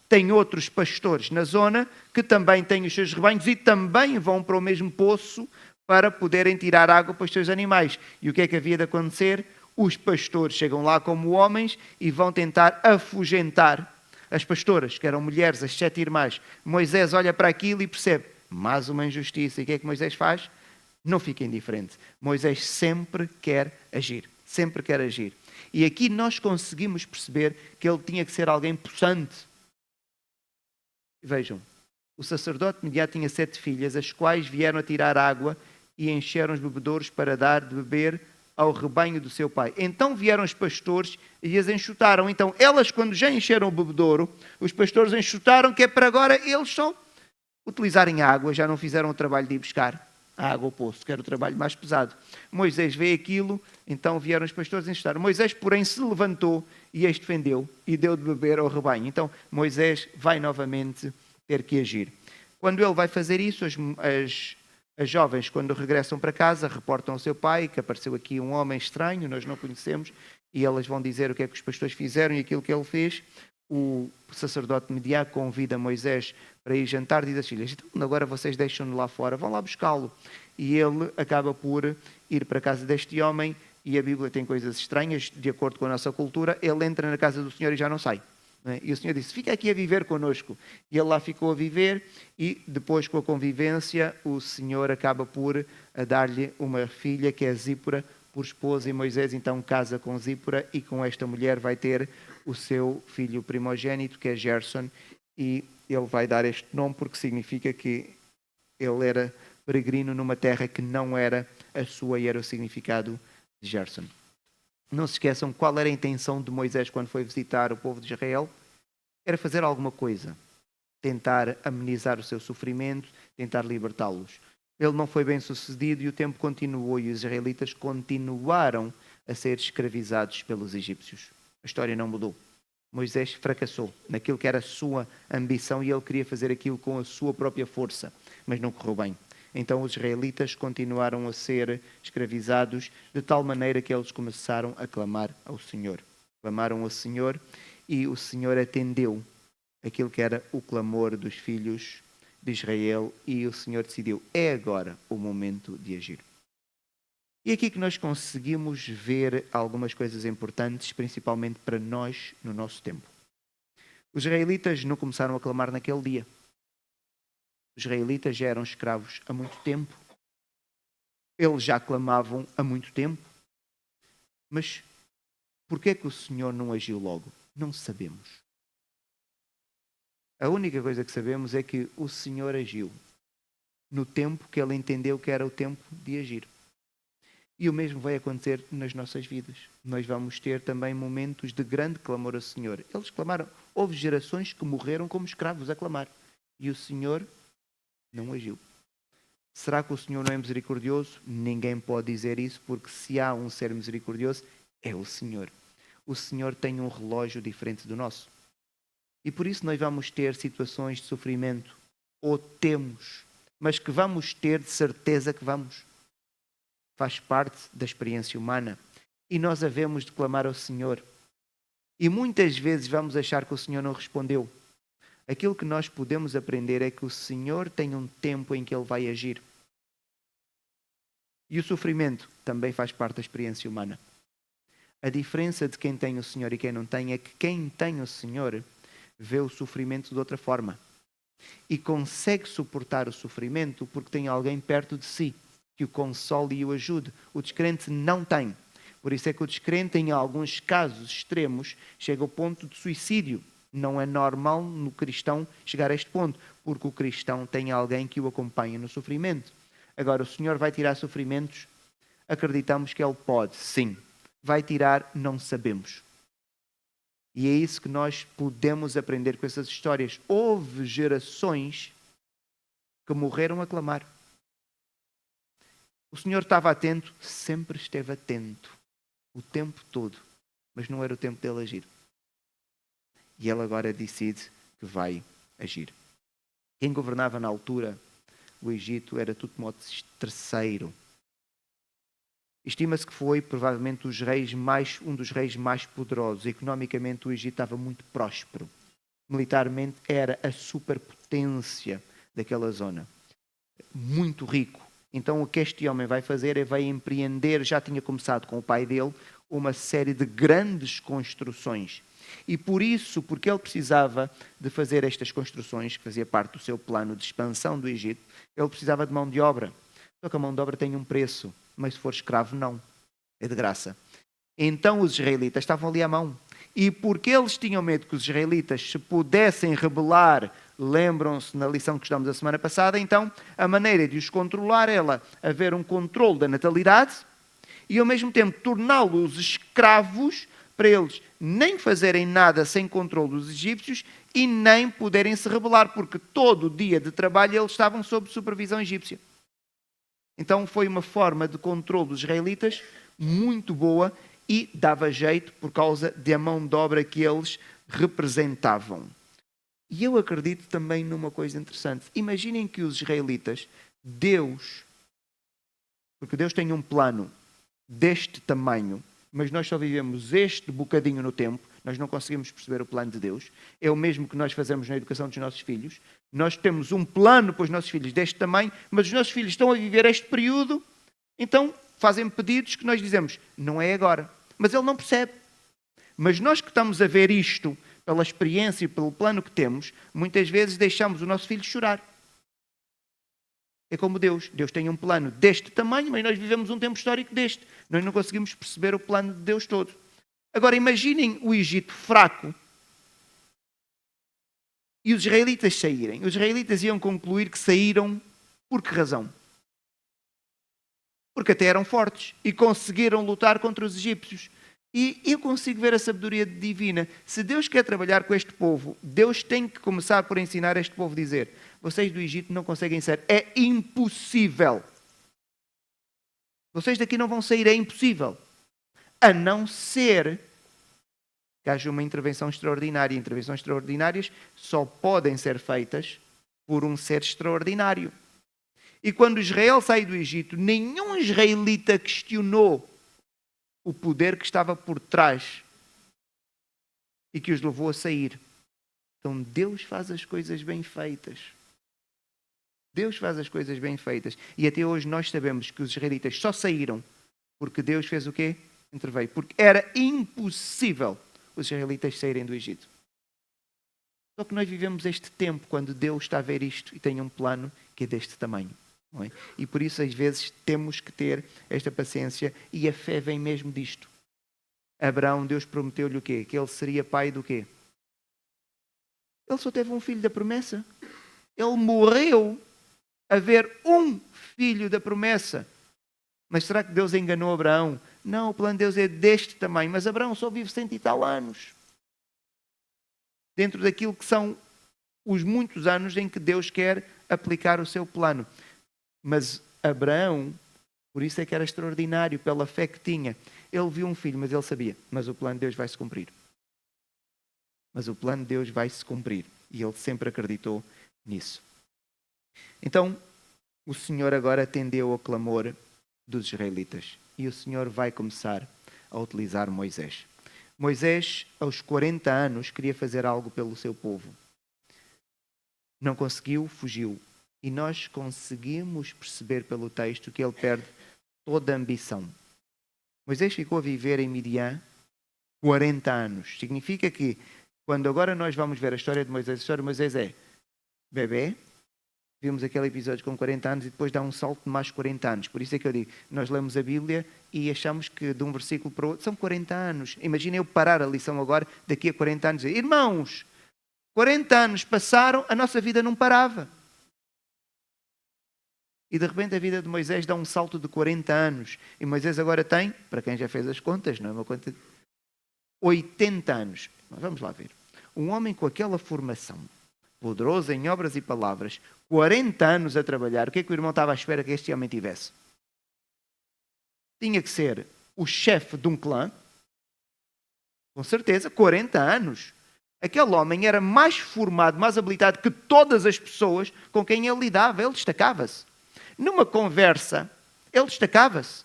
tem outros pastores na zona que também têm os seus rebanhos e também vão para o mesmo poço para poderem tirar água para os seus animais. E o que é que havia de acontecer? Os pastores chegam lá como homens e vão tentar afugentar as pastoras, que eram mulheres, as 7 irmãs. Moisés olha para aquilo e percebe, mais uma injustiça. E o que é que Moisés faz? Não fica indiferente. Moisés sempre quer agir. Sempre quer agir. E aqui nós conseguimos perceber que ele tinha que ser alguém possante. Vejam, o sacerdote Midian tinha 7 filhas, as quais vieram a tirar água e encheram os bebedouros para dar de beber ao rebanho do seu pai. Então vieram os pastores e as enxutaram. Então elas, quando já encheram o bebedouro, os pastores enxutaram, que é para agora eles só utilizarem a água, já não fizeram o trabalho de ir buscar a água ao poço, que era o trabalho mais pesado. Moisés vê aquilo, então vieram os pastores e enxutaram. Moisés, porém, se levantou e as defendeu e deu de beber ao rebanho. Então Moisés vai novamente ter que agir. Quando ele vai fazer isso, as jovens, quando regressam para casa, reportam ao seu pai que apareceu aqui um homem estranho, nós não conhecemos, e elas vão dizer o que é que os pastores fizeram e aquilo que ele fez. O sacerdote Midian convida Moisés para ir jantar, diz às filhas, então agora vocês deixam-no lá fora, vão lá buscá-lo. E ele acaba por ir para a casa deste homem, e a Bíblia tem coisas estranhas, de acordo com a nossa cultura, ele entra na casa do Senhor e já não sai. E o Senhor disse, fica aqui a viver connosco. E ele lá ficou a viver e depois com a convivência o Senhor acaba por dar-lhe uma filha que é Zípora por esposa e Moisés então casa com Zípora e com esta mulher vai ter o seu filho primogênito que é Gerson e ele vai dar este nome porque significa que ele era peregrino numa terra que não era a sua e era o significado de Gerson. Não se esqueçam qual era a intenção de Moisés quando foi visitar o povo de Israel. Era fazer alguma coisa. Tentar amenizar o seu sofrimento, tentar libertá-los. Ele não foi bem sucedido e o tempo continuou e os israelitas continuaram a ser escravizados pelos egípcios. A história não mudou. Moisés fracassou naquilo que era a sua ambição e ele queria fazer aquilo com a sua própria força, mas não correu bem. Então os israelitas continuaram a ser escravizados de tal maneira que eles começaram a clamar ao Senhor. Clamaram ao Senhor e o Senhor atendeu aquilo que era o clamor dos filhos de Israel e o Senhor decidiu, é agora o momento de agir. E aqui que nós conseguimos ver algumas coisas importantes, principalmente para nós no nosso tempo. Os israelitas não começaram a clamar naquele dia. Os israelitas já eram escravos há muito tempo. Eles já clamavam há muito tempo. Mas porquê é que o Senhor não agiu logo? Não sabemos. A única coisa que sabemos é que o Senhor agiu no tempo que Ele entendeu que era o tempo de agir. E o mesmo vai acontecer nas nossas vidas. Nós vamos ter também momentos de grande clamor ao Senhor. Eles clamaram. Houve gerações que morreram como escravos a clamar. E o Senhor não agiu. Será que o Senhor não é misericordioso? Ninguém pode dizer isso, porque se há um ser misericordioso, é o Senhor. O Senhor tem um relógio diferente do nosso. E por isso nós vamos ter situações de sofrimento, ou temos, mas que vamos ter de certeza que vamos. Faz parte da experiência humana. E nós havemos de clamar ao Senhor. E muitas vezes vamos achar que o Senhor não respondeu. Aquilo que nós podemos aprender é que o Senhor tem um tempo em que Ele vai agir. E o sofrimento também faz parte da experiência humana. A diferença de quem tem o Senhor e quem não tem é que quem tem o Senhor vê o sofrimento de outra forma. E consegue suportar o sofrimento porque tem alguém perto de si que o console e o ajude. O descrente não tem. Por isso é que o descrente, em alguns casos extremos, chega ao ponto de suicídio. Não é normal no cristão chegar a este ponto, porque o cristão tem alguém que o acompanha no sofrimento. Agora, o Senhor vai tirar sofrimentos? Acreditamos que Ele pode, sim. Vai tirar? Não sabemos. E é isso que nós podemos aprender com essas histórias. Houve gerações que morreram a clamar. O Senhor estava atento, sempre esteve atento, o tempo todo, mas não era o tempo dele agir. E ele agora decide que vai agir. Quem governava na altura o Egito era Tutmoses III. Estima-se que foi provavelmente um dos reis mais poderosos. Economicamente o Egito estava muito próspero. Militarmente era a superpotência daquela zona. Muito rico. Então o que este homem vai fazer é vai empreender, já tinha começado com o pai dele, uma série de grandes construções. E por isso, porque ele precisava de fazer estas construções, que fazia parte do seu plano de expansão do Egito, ele precisava de mão de obra. Só que a mão de obra tem um preço, mas se for escravo, não. É de graça. Então os israelitas estavam ali à mão. E porque eles tinham medo que os israelitas se pudessem rebelar lembram-se na lição que estudamos a semana passada, então a maneira de os controlar era haver um controle da natalidade e ao mesmo tempo torná-los escravos para eles nem fazerem nada sem controle dos egípcios e nem poderem se rebelar, porque todo o dia de trabalho eles estavam sob supervisão egípcia. Então foi uma forma de controle dos israelitas muito boa e dava jeito por causa da mão de obra que eles representavam. E eu acredito também numa coisa interessante. Imaginem que os israelitas, porque Deus tem um plano deste tamanho, mas nós só vivemos este bocadinho no tempo, nós não conseguimos perceber o plano de Deus. É o mesmo que nós fazemos na educação dos nossos filhos. Nós temos um plano para os nossos filhos deste tamanho, mas os nossos filhos estão a viver este período, então fazem pedidos que nós dizemos, não é agora. Mas ele não percebe. Mas nós que estamos a ver isto, pela experiência e pelo plano que temos, muitas vezes deixamos o nosso filho chorar. É como Deus. Deus tem um plano deste tamanho, mas nós vivemos um tempo histórico deste. Nós não conseguimos perceber o plano de Deus todo. Agora imaginem o Egito fraco e os israelitas saírem. Os israelitas iam concluir que saíram por que razão? Porque até eram fortes e conseguiram lutar contra os egípcios. E eu consigo ver a sabedoria divina. Se Deus quer trabalhar com este povo, Deus tem que começar por ensinar este povo a dizer, vocês do Egito não conseguem sair. É impossível. Vocês daqui não vão sair, é impossível. A não ser que haja uma intervenção extraordinária. Intervenções extraordinárias só podem ser feitas por um ser extraordinário. E quando Israel saiu do Egito, nenhum israelita questionou o poder que estava por trás e que os levou a sair. Então Deus faz as coisas bem feitas. Deus faz as coisas bem feitas. E até hoje nós sabemos que os israelitas só saíram porque Deus fez o quê? Interveio. Porque era impossível os israelitas saírem do Egito. Só que nós vivemos este tempo quando Deus está a ver isto e tem um plano que é deste tamanho. Não é? E por isso às vezes temos que ter esta paciência e a fé vem mesmo disto. Abraão, Deus prometeu-lhe o quê? Que ele seria pai do quê? Ele só teve um filho da promessa. Ele morreu a ver um filho da promessa. Mas será que Deus enganou Abraão? Não, o plano de Deus é deste tamanho. Mas Abraão só vive 100 e tal anos. Dentro daquilo que são os muitos anos em que Deus quer aplicar o seu plano. Mas Abraão, por isso é que era extraordinário, pela fé que tinha. Ele viu um filho, mas ele sabia, mas o plano de Deus vai se cumprir. Mas o plano de Deus vai se cumprir. E ele sempre acreditou nisso. Então, o Senhor agora atendeu ao clamor dos israelitas. E o Senhor vai começar a utilizar Moisés. Moisés, aos 40 anos, queria fazer algo pelo seu povo. Não conseguiu, fugiu. E nós conseguimos perceber pelo texto que ele perde toda a ambição. Moisés ficou a viver em Midian 40 anos. Significa que, quando agora nós vamos ver a história de Moisés, a história de Moisés é bebê, vimos aquele episódio com 40 anos e depois dá um salto de mais 40 anos. Por isso é que eu digo, nós lemos a Bíblia e achamos que de um versículo para o outro são 40 anos. Imaginem eu parar a lição agora, daqui a 40 anos, e dizer, irmãos, 40 anos passaram, a nossa vida não parava. E de repente a vida de Moisés dá um salto de 40 anos. E Moisés agora tem, para quem já fez as contas, não é uma conta, 80 anos. Mas vamos lá ver. Um homem com aquela formação, poderoso em obras e palavras, 40 anos a trabalhar, o que é que o irmão estava à espera que este homem tivesse? Tinha que ser o chefe de um clã, com certeza, 40 anos. Aquele homem era mais formado, mais habilitado que todas as pessoas com quem ele lidava. Ele destacava-se. Numa conversa, ele destacava-se.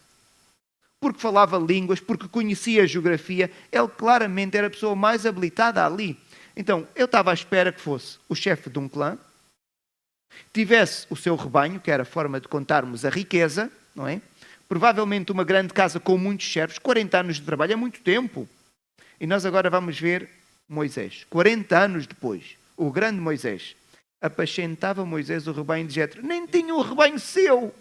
Porque falava línguas, porque conhecia a geografia. Ele claramente era a pessoa mais habilitada ali. Então, eu estava à espera que fosse o chefe de um clã, tivesse o seu rebanho, que era a forma de contarmos a riqueza, não é? Provavelmente uma grande casa com muitos servos. 40 anos de trabalho é muito tempo. E nós agora vamos ver Moisés. 40 anos depois, o grande Moisés. Apacentava Moisés o rebanho de Jetro. Nem tinha um rebanho seu.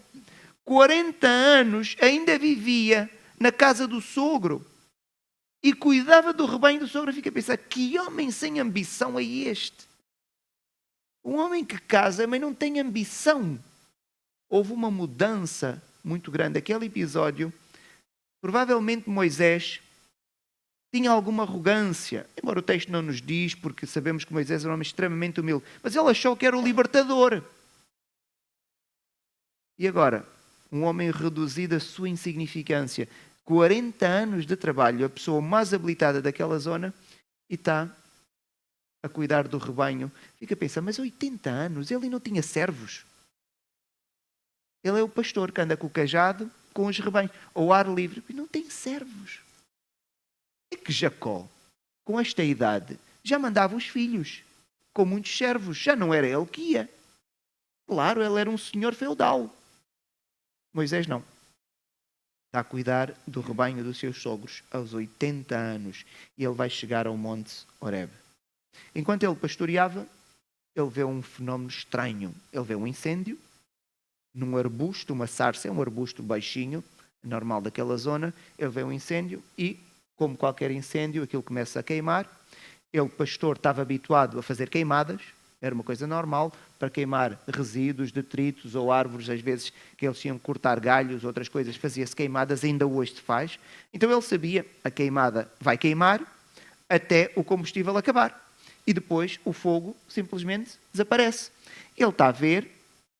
40 anos ainda vivia na casa do sogro. E cuidava do rebanho do sogro. Fica a pensar, que homem sem ambição é este? Um homem que casa, mas não tem ambição. Houve uma mudança muito grande. Aquele episódio, provavelmente Moisés tinha alguma arrogância, embora o texto não nos diz, porque sabemos que Moisés era um homem extremamente humilde, mas ele achou que era o libertador. E agora, um homem reduzido à sua insignificância, 40 anos de trabalho, a pessoa mais habilitada daquela zona, e está a cuidar do rebanho. Fica a pensar, mas 80 anos, ele não tinha servos. Ele é o pastor que anda com o cajado, com os rebanhos, ao ar livre, e não tem servos. É que Jacó, com esta idade, já mandava os filhos, com muitos servos, já não era ele que ia. Claro, ele era um senhor feudal. Moisés não. Está a cuidar do rebanho dos seus sogros aos 80 anos e ele vai chegar ao monte Horebe. Enquanto ele pastoreava, ele vê um fenómeno estranho. Ele vê um incêndio num arbusto, uma sarça, é um arbusto baixinho, normal daquela zona. Ele vê um incêndio e, como qualquer incêndio, aquilo começa a queimar. Ele, pastor, estava habituado a fazer queimadas, era uma coisa normal, para queimar resíduos, detritos ou árvores, às vezes que eles tinham que cortar galhos, outras coisas, fazia-se queimadas, ainda hoje se faz. Então ele sabia, a queimada vai queimar até o combustível acabar. E depois o fogo simplesmente desaparece. Ele está a ver,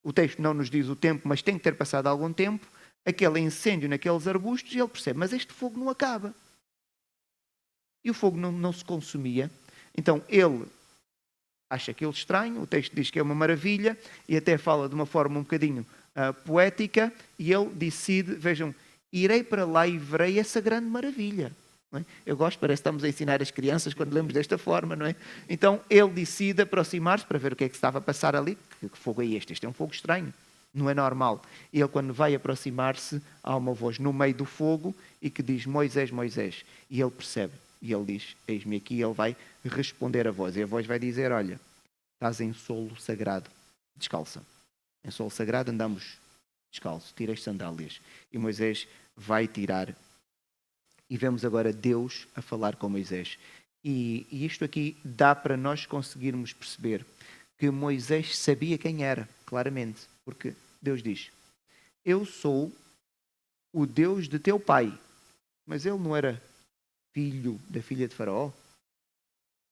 o texto não nos diz o tempo, mas tem que ter passado algum tempo, aquele incêndio naqueles arbustos, e ele percebe, mas este fogo não acaba. E o fogo não se consumia. Então ele acha aquilo estranho, o texto diz que é uma maravilha, e até fala de uma forma um bocadinho poética, e ele decide, vejam, irei para lá e verei essa grande maravilha. Não é? Eu gosto, parece que estamos a ensinar as crianças quando lemos desta forma, não é? Então ele decide aproximar-se para ver o que é que estava a passar ali. Que fogo é este? Este é um fogo estranho, não é normal. E ele, quando vai aproximar-se, há uma voz no meio do fogo e que diz, Moisés, Moisés. E ele percebe. E ele diz, eis-me aqui, e ele vai responder a voz. E a voz vai dizer, olha, estás em solo sagrado, descalça. Em solo sagrado andamos descalço, tira as sandálias. E Moisés vai tirar. E vemos agora Deus a falar com Moisés. E isto aqui dá para nós conseguirmos perceber que Moisés sabia quem era, claramente. Porque Deus diz, eu sou o Deus de teu pai. Mas ele não era filho da filha de Faraó?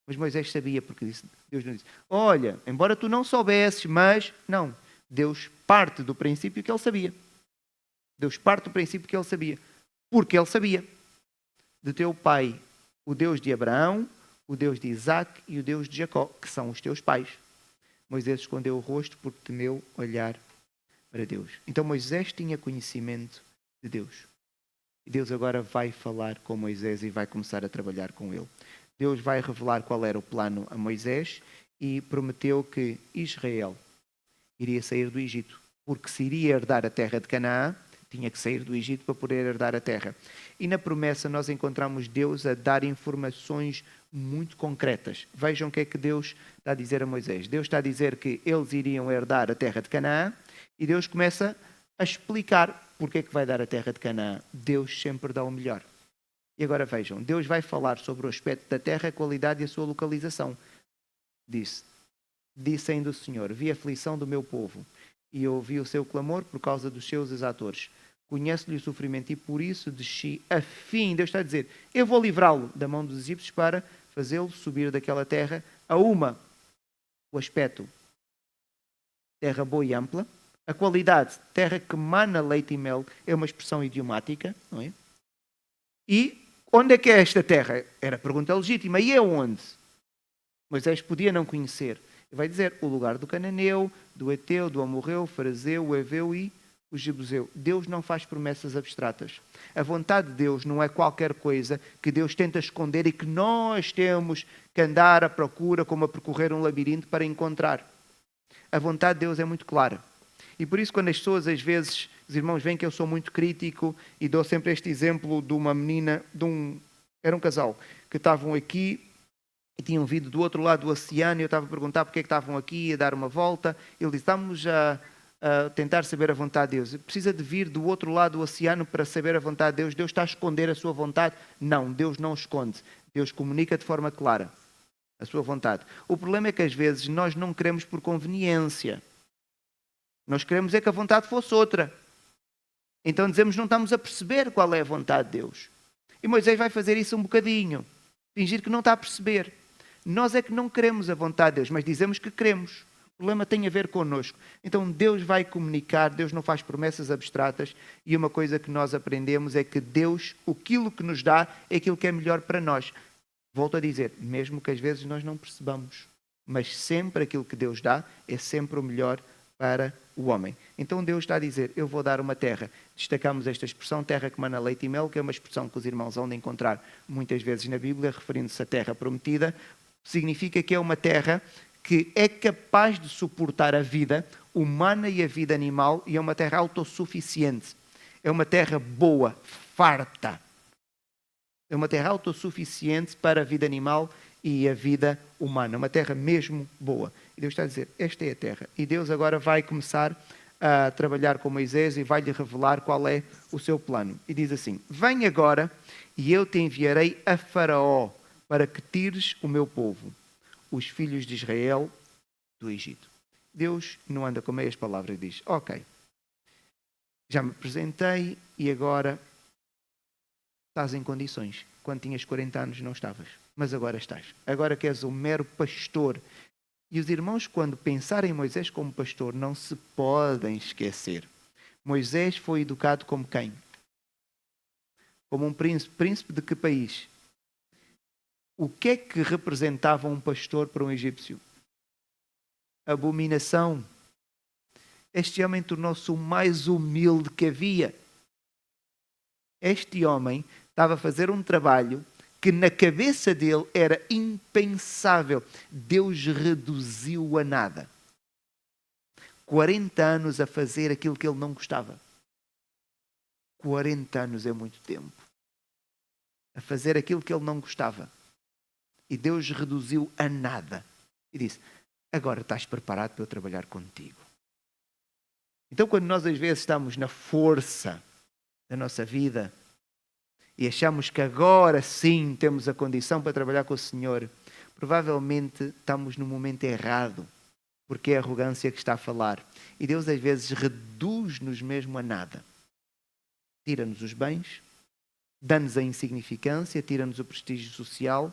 Mas Moisés sabia, porque Deus não disse, olha, embora tu não soubesses, mas... Não, Deus parte do princípio que ele sabia. Deus parte do princípio que ele sabia. Porque ele sabia. De teu pai, o Deus de Abraão, o Deus de Isaac e o Deus de Jacó, que são os teus pais. Moisés escondeu o rosto porque temeu olhar para Deus. Então Moisés tinha conhecimento de Deus. E Deus agora vai falar com Moisés e vai começar a trabalhar com ele. Deus vai revelar qual era o plano a Moisés e prometeu que Israel iria sair do Egito, porque se iria herdar a terra de Canaã, tinha que sair do Egito para poder herdar a terra. E na promessa nós encontramos Deus a dar informações muito concretas. Vejam o que é que Deus está a dizer a Moisés. Deus está a dizer que eles iriam herdar a terra de Canaã e Deus começa a explicar porque é que vai dar a terra de Canaã. Deus sempre dá o melhor. E agora vejam, Deus vai falar sobre o aspecto da terra, a qualidade e a sua localização. Disse ainda o Senhor, vi a aflição do meu povo e ouvi o seu clamor por causa dos seus exatores. Conheço-lhe o sofrimento e por isso desci a fim. Deus está a dizer, eu vou livrá-lo da mão dos egípcios para fazê-lo subir daquela terra a o aspecto, terra boa e ampla. A qualidade, terra que mana leite e mel, é uma expressão idiomática, não é? E onde é que é esta terra? Era a pergunta legítima. E é onde? Moisés podia não conhecer. Ele vai dizer o lugar do cananeu, do Eteu, do Amorreu, Farazeu, o Eveu e o Jebuseu. Deus não faz promessas abstratas. A vontade de Deus não é qualquer coisa que Deus tenta esconder e que nós temos que andar à procura como a percorrer um labirinto para encontrar. A vontade de Deus é muito clara. E por isso quando as pessoas, às vezes, os irmãos veem que eu sou muito crítico e dou sempre este exemplo de uma menina, era um casal, que estavam aqui e tinham vindo do outro lado do oceano e eu estava a perguntar porque é que estavam aqui a dar uma volta. Ele disse, estamos a tentar saber a vontade de Deus. Precisa de vir do outro lado do oceano para saber a vontade de Deus. Deus está a esconder a sua vontade? Não, Deus não esconde. Deus comunica de forma clara. a sua vontade. O problema é que às vezes nós não queremos por conveniência. Nós queremos é que a vontade fosse outra. Então dizemos não estamos a perceber qual é a vontade de Deus. E Moisés vai fazer isso um bocadinho. Fingir que não está a perceber. Nós é que não queremos a vontade de Deus, mas dizemos que queremos. O problema tem a ver connosco. Então Deus vai comunicar, Deus não faz promessas abstratas, e uma coisa que nós aprendemos é que Deus, aquilo que nos dá, é aquilo que é melhor para nós. Volto a dizer, mesmo que às vezes nós não percebamos, mas sempre aquilo que Deus dá é sempre o melhor para o homem. Então Deus está a dizer, eu vou dar uma terra. Destacamos esta expressão, terra que mana leite e mel, que é uma expressão que os irmãos vão de encontrar muitas vezes na Bíblia, referindo-se à terra prometida. Significa que é uma terra que é capaz de suportar a vida humana e a vida animal, e é uma terra autossuficiente. É uma terra boa, farta. É uma terra autossuficiente para a vida animal e a vida humana. Uma terra mesmo boa. E Deus está a dizer, esta é a terra. E Deus agora vai começar a trabalhar com Moisés e vai-lhe revelar qual é o seu plano. E diz assim, vem agora e eu te enviarei a Faraó para que tires o meu povo, os filhos de Israel, do Egito. Deus não anda com meias palavras e diz, ok, já me apresentei e agora estás em condições. Quando tinhas 40 anos não estavas, mas agora estás. Agora que és um mero pastor. E os irmãos, quando pensarem em Moisés como pastor, não se podem esquecer. Moisés foi educado como quem? Como um príncipe. Príncipe de que país? O que é que representava um pastor para um egípcio? Abominação. Este homem tornou-se o mais humilde que havia. Este homem estava a fazer um trabalho que na cabeça dele era impensável. Deus reduziu a nada. 40 anos a fazer aquilo que ele não gostava. 40 anos é muito tempo. A fazer aquilo que ele não gostava. E Deus reduziu a nada. E disse, agora estás preparado para eu trabalhar contigo. Então quando nós às vezes estamos na força da nossa vida e achamos que agora sim temos a condição para trabalhar com o Senhor, provavelmente estamos no momento errado, porque é a arrogância que está a falar. E Deus às vezes reduz-nos mesmo a nada. Tira-nos os bens, dá-nos a insignificância, tira-nos o prestígio social,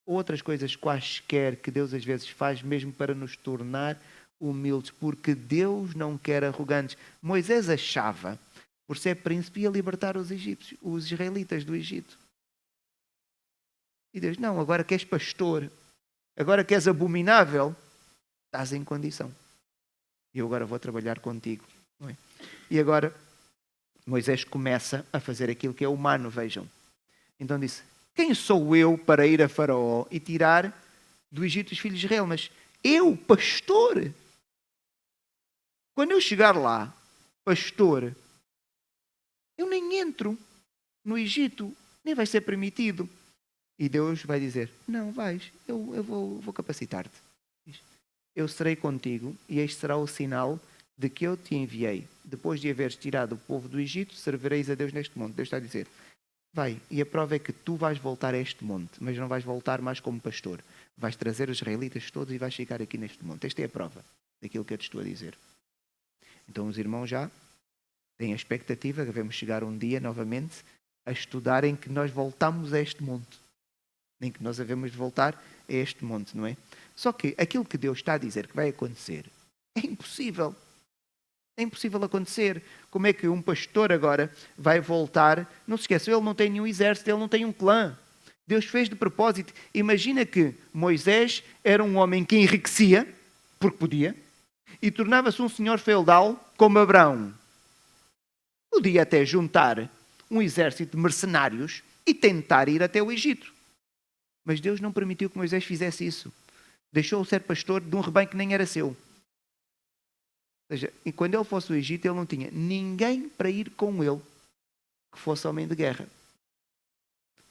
outras coisas quaisquer que Deus às vezes faz mesmo para nos tornar humildes, porque Deus não quer arrogantes. Moisés achava, por ser príncipe, ia libertar os egípcios, os israelitas do Egito. E Deus, não, agora que és pastor, agora que és abominável, estás em condição. E eu agora vou trabalhar contigo. Não é? E agora Moisés começa a fazer aquilo que é humano, vejam. Então disse, quem sou eu para ir a Faraó e tirar do Egito os filhos de Israel? Mas eu, pastor, quando eu chegar lá, pastor, eu nem entro no Egito, nem vai ser permitido. E Deus vai dizer, não vais, eu vou capacitar-te. Eu serei contigo e este será o sinal de que eu te enviei. Depois de haveres tirado o povo do Egito, servireis a Deus neste monte. Deus está a dizer, vai, e a prova é que tu vais voltar a este monte, mas não vais voltar mais como pastor. Vais trazer os israelitas todos e vais ficar aqui neste monte. Esta é a prova daquilo que eu te estou a dizer. Então os irmãos já têm a expectativa que devemos chegar um dia novamente a estudar em que nós voltamos a este monte. Em que nós havemos de voltar a este monte, não é? Só que aquilo que Deus está a dizer que vai acontecer é impossível. É impossível acontecer. Como é que um pastor agora vai voltar? Não se esqueça, ele não tem nenhum exército, ele não tem um clã. Deus fez de propósito. Imagina que Moisés era um homem que enriquecia, porque podia, e tornava-se um senhor feudal como Abraão. Podia até juntar um exército de mercenários e tentar ir até o Egito. Mas Deus não permitiu que Moisés fizesse isso. Deixou-o ser pastor de um rebanho que nem era seu. Ou seja, e quando ele fosse ao Egito, ele não tinha ninguém para ir com ele que fosse homem de guerra.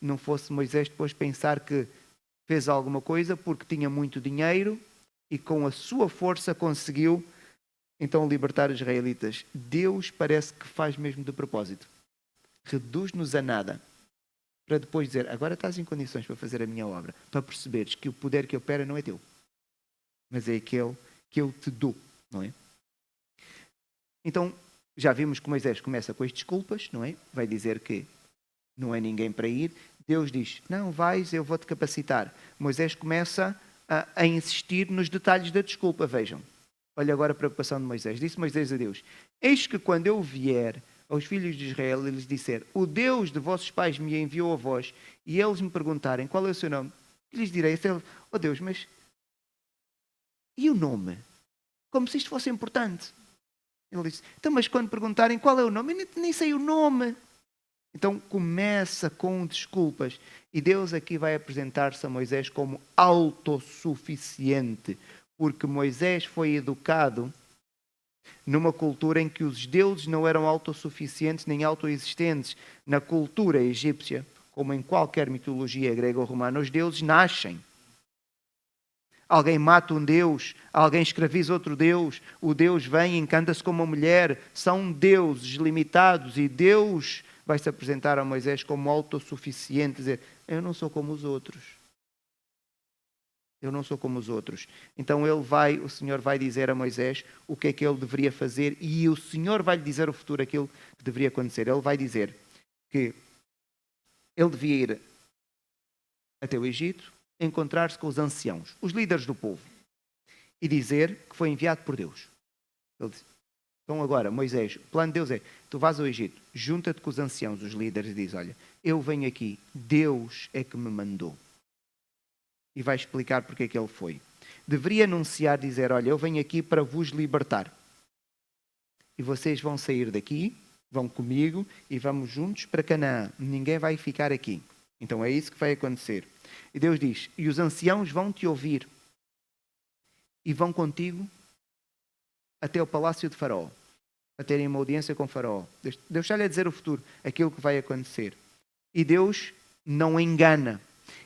Não fosse Moisés depois pensar que fez alguma coisa porque tinha muito dinheiro e com a sua força conseguiu então libertar os israelitas. Deus parece que faz mesmo de propósito. Reduz-nos a nada para depois dizer, agora estás em condições para fazer a minha obra, para perceberes que o poder que opera não é teu, mas é aquele que eu te dou, não é? Então, já vimos que Moisés começa com as desculpas, não é? Vai dizer que não é ninguém para ir. Deus diz, não, vais, eu vou-te capacitar. Moisés começa a insistir nos detalhes da desculpa, vejam. Olha agora a preocupação de Moisés. Disse Moisés a Deus, eis que quando eu vier aos filhos de Israel e lhes disser, o Deus de vossos pais me enviou a vós, e eles me perguntarem qual é o seu nome, lhes direi, oh Deus, mas e o nome? Como se isto fosse importante. Ele disse, então, mas quando perguntarem qual é o nome, eu nem sei o nome. Então começa com desculpas. E Deus aqui vai apresentar-se a Moisés como autossuficiente. Porque Moisés foi educado numa cultura em que os deuses não eram autossuficientes nem autoexistentes. Na cultura egípcia, como em qualquer mitologia grega ou romana, os deuses nascem. Alguém mata um deus, alguém escraviza outro deus, o deus vem e encanta-se com uma mulher. São deuses limitados e Deus vai se apresentar a Moisés como autossuficiente, dizer, eu não sou como os outros. Eu não sou como os outros. Então o Senhor vai dizer a Moisés o que é que ele deveria fazer e o Senhor vai lhe dizer o futuro, aquilo que deveria acontecer. Ele vai dizer que ele devia ir até o Egito, encontrar-se com os anciãos, os líderes do povo, e dizer que foi enviado por Deus. Ele diz, então agora, Moisés, o plano de Deus é, tu vais ao Egito, junta-te com os anciãos, os líderes, e diz, olha, eu venho aqui, Deus é que me mandou. E vai explicar porque é que ele foi. Deveria anunciar, dizer, olha, eu venho aqui para vos libertar. E vocês vão sair daqui, vão comigo, e vamos juntos para Canaã. Ninguém vai ficar aqui. Então é isso que vai acontecer. E Deus diz, e os anciãos vão te ouvir e vão contigo até o palácio de Faraó, a terem uma audiência com Faraó. Deus está-lhe a dizer o futuro, aquilo que vai acontecer. E Deus não engana.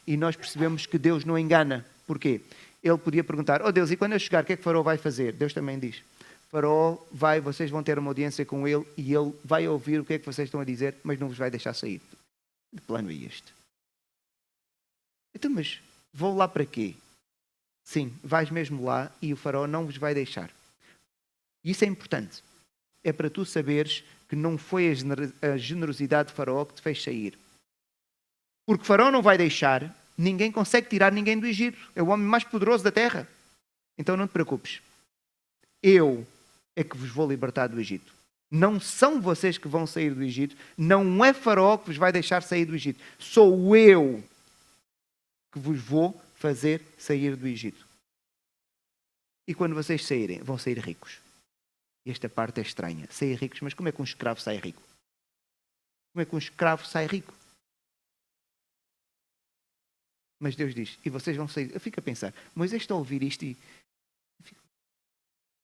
E nós percebemos que Deus não engana. Porquê? Ele podia perguntar, oh Deus, e quando eu chegar, o que é que Faraó vai fazer? Deus também diz, Faraó vai, vocês vão ter uma audiência com ele e ele vai ouvir o que é que vocês estão a dizer, mas não vos vai deixar sair. Que plano é este? Então, mas vou lá para quê? Sim, vais mesmo lá e o Faraó não vos vai deixar. Isso é importante. É para tu saberes que não foi a generosidade de Faraó que te fez sair. Porque Faraó não vai deixar, ninguém consegue tirar ninguém do Egito. É o homem mais poderoso da terra. Então não te preocupes. Eu é que vos vou libertar do Egito. Não são vocês que vão sair do Egito. Não é Faraó que vos vai deixar sair do Egito. Sou eu que vos vou fazer sair do Egito. E quando vocês saírem, vão sair ricos. E esta parte é estranha. Sair ricos, mas como é que um escravo sai rico? Como é que um escravo sai rico? Mas Deus diz, e vocês vão sair. Eu fico a pensar, Moisés está a ouvir isto e...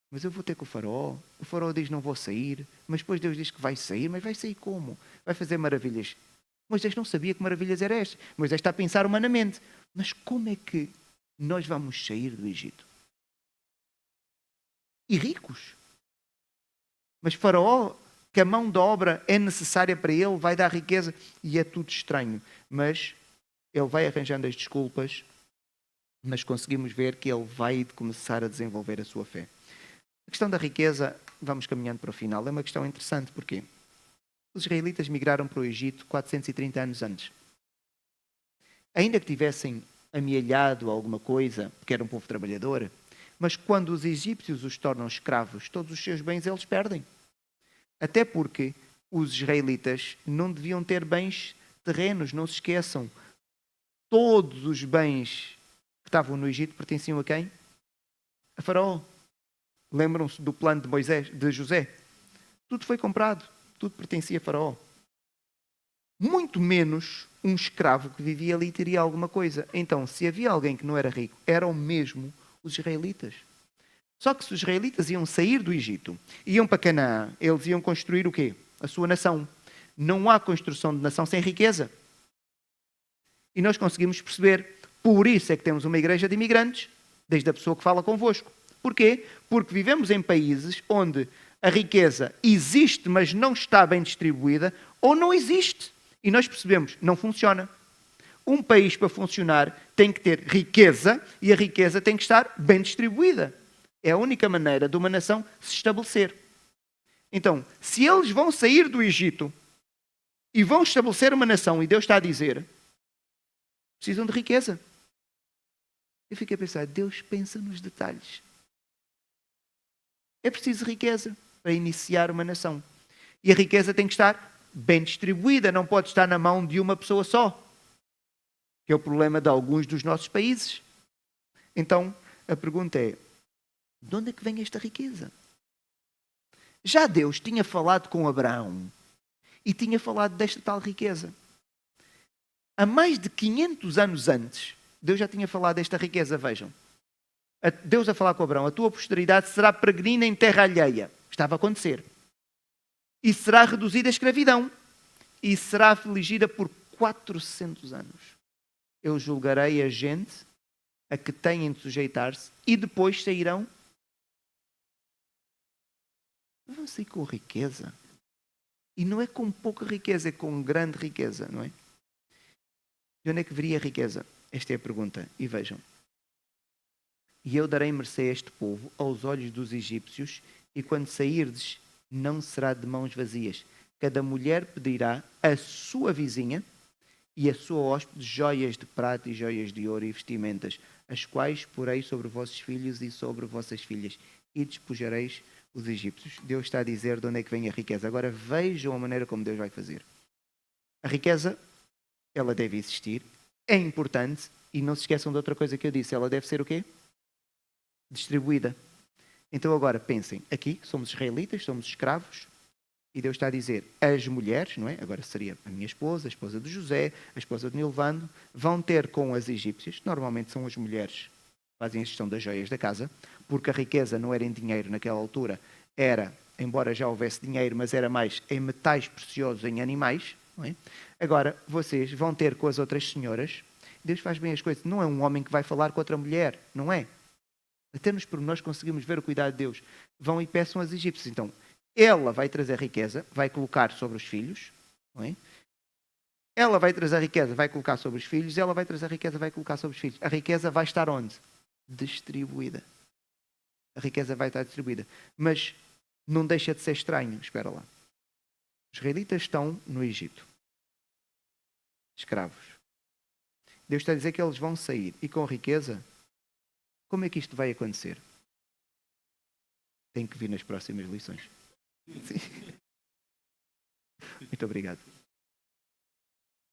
Mas eu vou ter com o Faraó diz não vou sair, mas depois Deus diz que vai sair, mas vai sair como? Vai fazer maravilhas. Moisés não sabia que maravilhas eram estas. Moisés está a pensar humanamente. Mas como é que nós vamos sair do Egito? E ricos. Mas Faraó, que a mão de obra é necessária para ele, vai dar riqueza e é tudo estranho. Mas ele vai arranjando as desculpas, mas conseguimos ver que ele vai começar a desenvolver a sua fé. A questão da riqueza, vamos caminhando para o final, é uma questão interessante. Porquê? Os israelitas migraram para o Egito 430 anos antes. Ainda que tivessem amealhado alguma coisa, porque era um povo trabalhador, mas quando os egípcios os tornam escravos, todos os seus bens eles perdem. Até porque os israelitas não deviam ter bens terrenos, não se esqueçam. Todos os bens que estavam no Egito pertenciam a quem? A Faraó. Lembram-se do plano de José? Tudo foi comprado. Tudo pertencia a Faraó. Muito menos um escravo que vivia ali teria alguma coisa. Então, se havia alguém que não era rico, eram mesmo os israelitas. Só que se os israelitas iam sair do Egito, iam para Canaã, eles iam construir o quê? A sua nação. Não há construção de nação sem riqueza. E nós conseguimos perceber, por isso é que temos uma igreja de imigrantes, desde a pessoa que fala convosco. Porquê? Porque vivemos em países onde a riqueza existe, mas não está bem distribuída, ou não existe. E nós percebemos, não funciona. Um país para funcionar tem que ter riqueza e a riqueza tem que estar bem distribuída. É a única maneira de uma nação se estabelecer. Então, se eles vão sair do Egito e vão estabelecer uma nação, e Deus está a dizer, precisam de riqueza. Eu fiquei a pensar, Deus pensa nos detalhes. É preciso riqueza para iniciar uma nação. E a riqueza tem que estar bem distribuída, não pode estar na mão de uma pessoa só, que é o problema de alguns dos nossos países. Então, a pergunta é, de onde é que vem esta riqueza? Já Deus tinha falado com Abraão e tinha falado desta tal riqueza. Há mais de 500 anos antes, Deus já tinha falado desta riqueza, vejam. Deus a falar com Abraão, a tua posteridade será peregrina em terra alheia. Estava a acontecer. E será reduzida à escravidão. E será afligida por 400 anos. Eu julgarei a gente a que têm de sujeitar-se e depois sairão. Vão sair com riqueza. E não é com pouca riqueza, é com grande riqueza, não é? De onde é que viria a riqueza? Esta é a pergunta. E vejam. E eu darei mercê a este povo aos olhos dos egípcios, e quando sairdes, não será de mãos vazias. Cada mulher pedirá a sua vizinha e a sua hóspede joias de prata e joias de ouro e vestimentas, as quais porei sobre vossos filhos e sobre vossas filhas, e despojareis os egípcios. Deus está a dizer de onde é que vem a riqueza. Agora vejam a maneira como Deus vai fazer. A riqueza, ela deve existir, é importante, e não se esqueçam de outra coisa que eu disse, ela deve ser o quê? Distribuída. Então agora pensem, aqui somos israelitas, somos escravos, e Deus está a dizer, as mulheres, não é? Agora seria a minha esposa, a esposa de José, a esposa de Nilvano, vão ter com as egípcias, normalmente são as mulheres que fazem a gestão das joias da casa, porque a riqueza não era em dinheiro naquela altura, era, embora já houvesse dinheiro, mas era mais em metais preciosos, em animais, não é? Agora, vocês vão ter com as outras senhoras, Deus faz bem as coisas, não é um homem que vai falar com outra mulher, não é? Até nos pormenores conseguimos ver o cuidado de Deus. Vão e peçam às egípcias. Então, ela vai trazer riqueza, vai colocar sobre os filhos. Não é? Ela vai trazer riqueza, vai colocar sobre os filhos. Ela vai trazer riqueza, vai colocar sobre os filhos. A riqueza vai estar onde? Distribuída. A riqueza vai estar distribuída. Mas não deixa de ser estranho. Espera lá. Os israelitas estão no Egito. Escravos. Deus está a dizer que eles vão sair. E com riqueza... Como é que isto vai acontecer? Tem que vir nas próximas lições. Sim. Muito obrigado.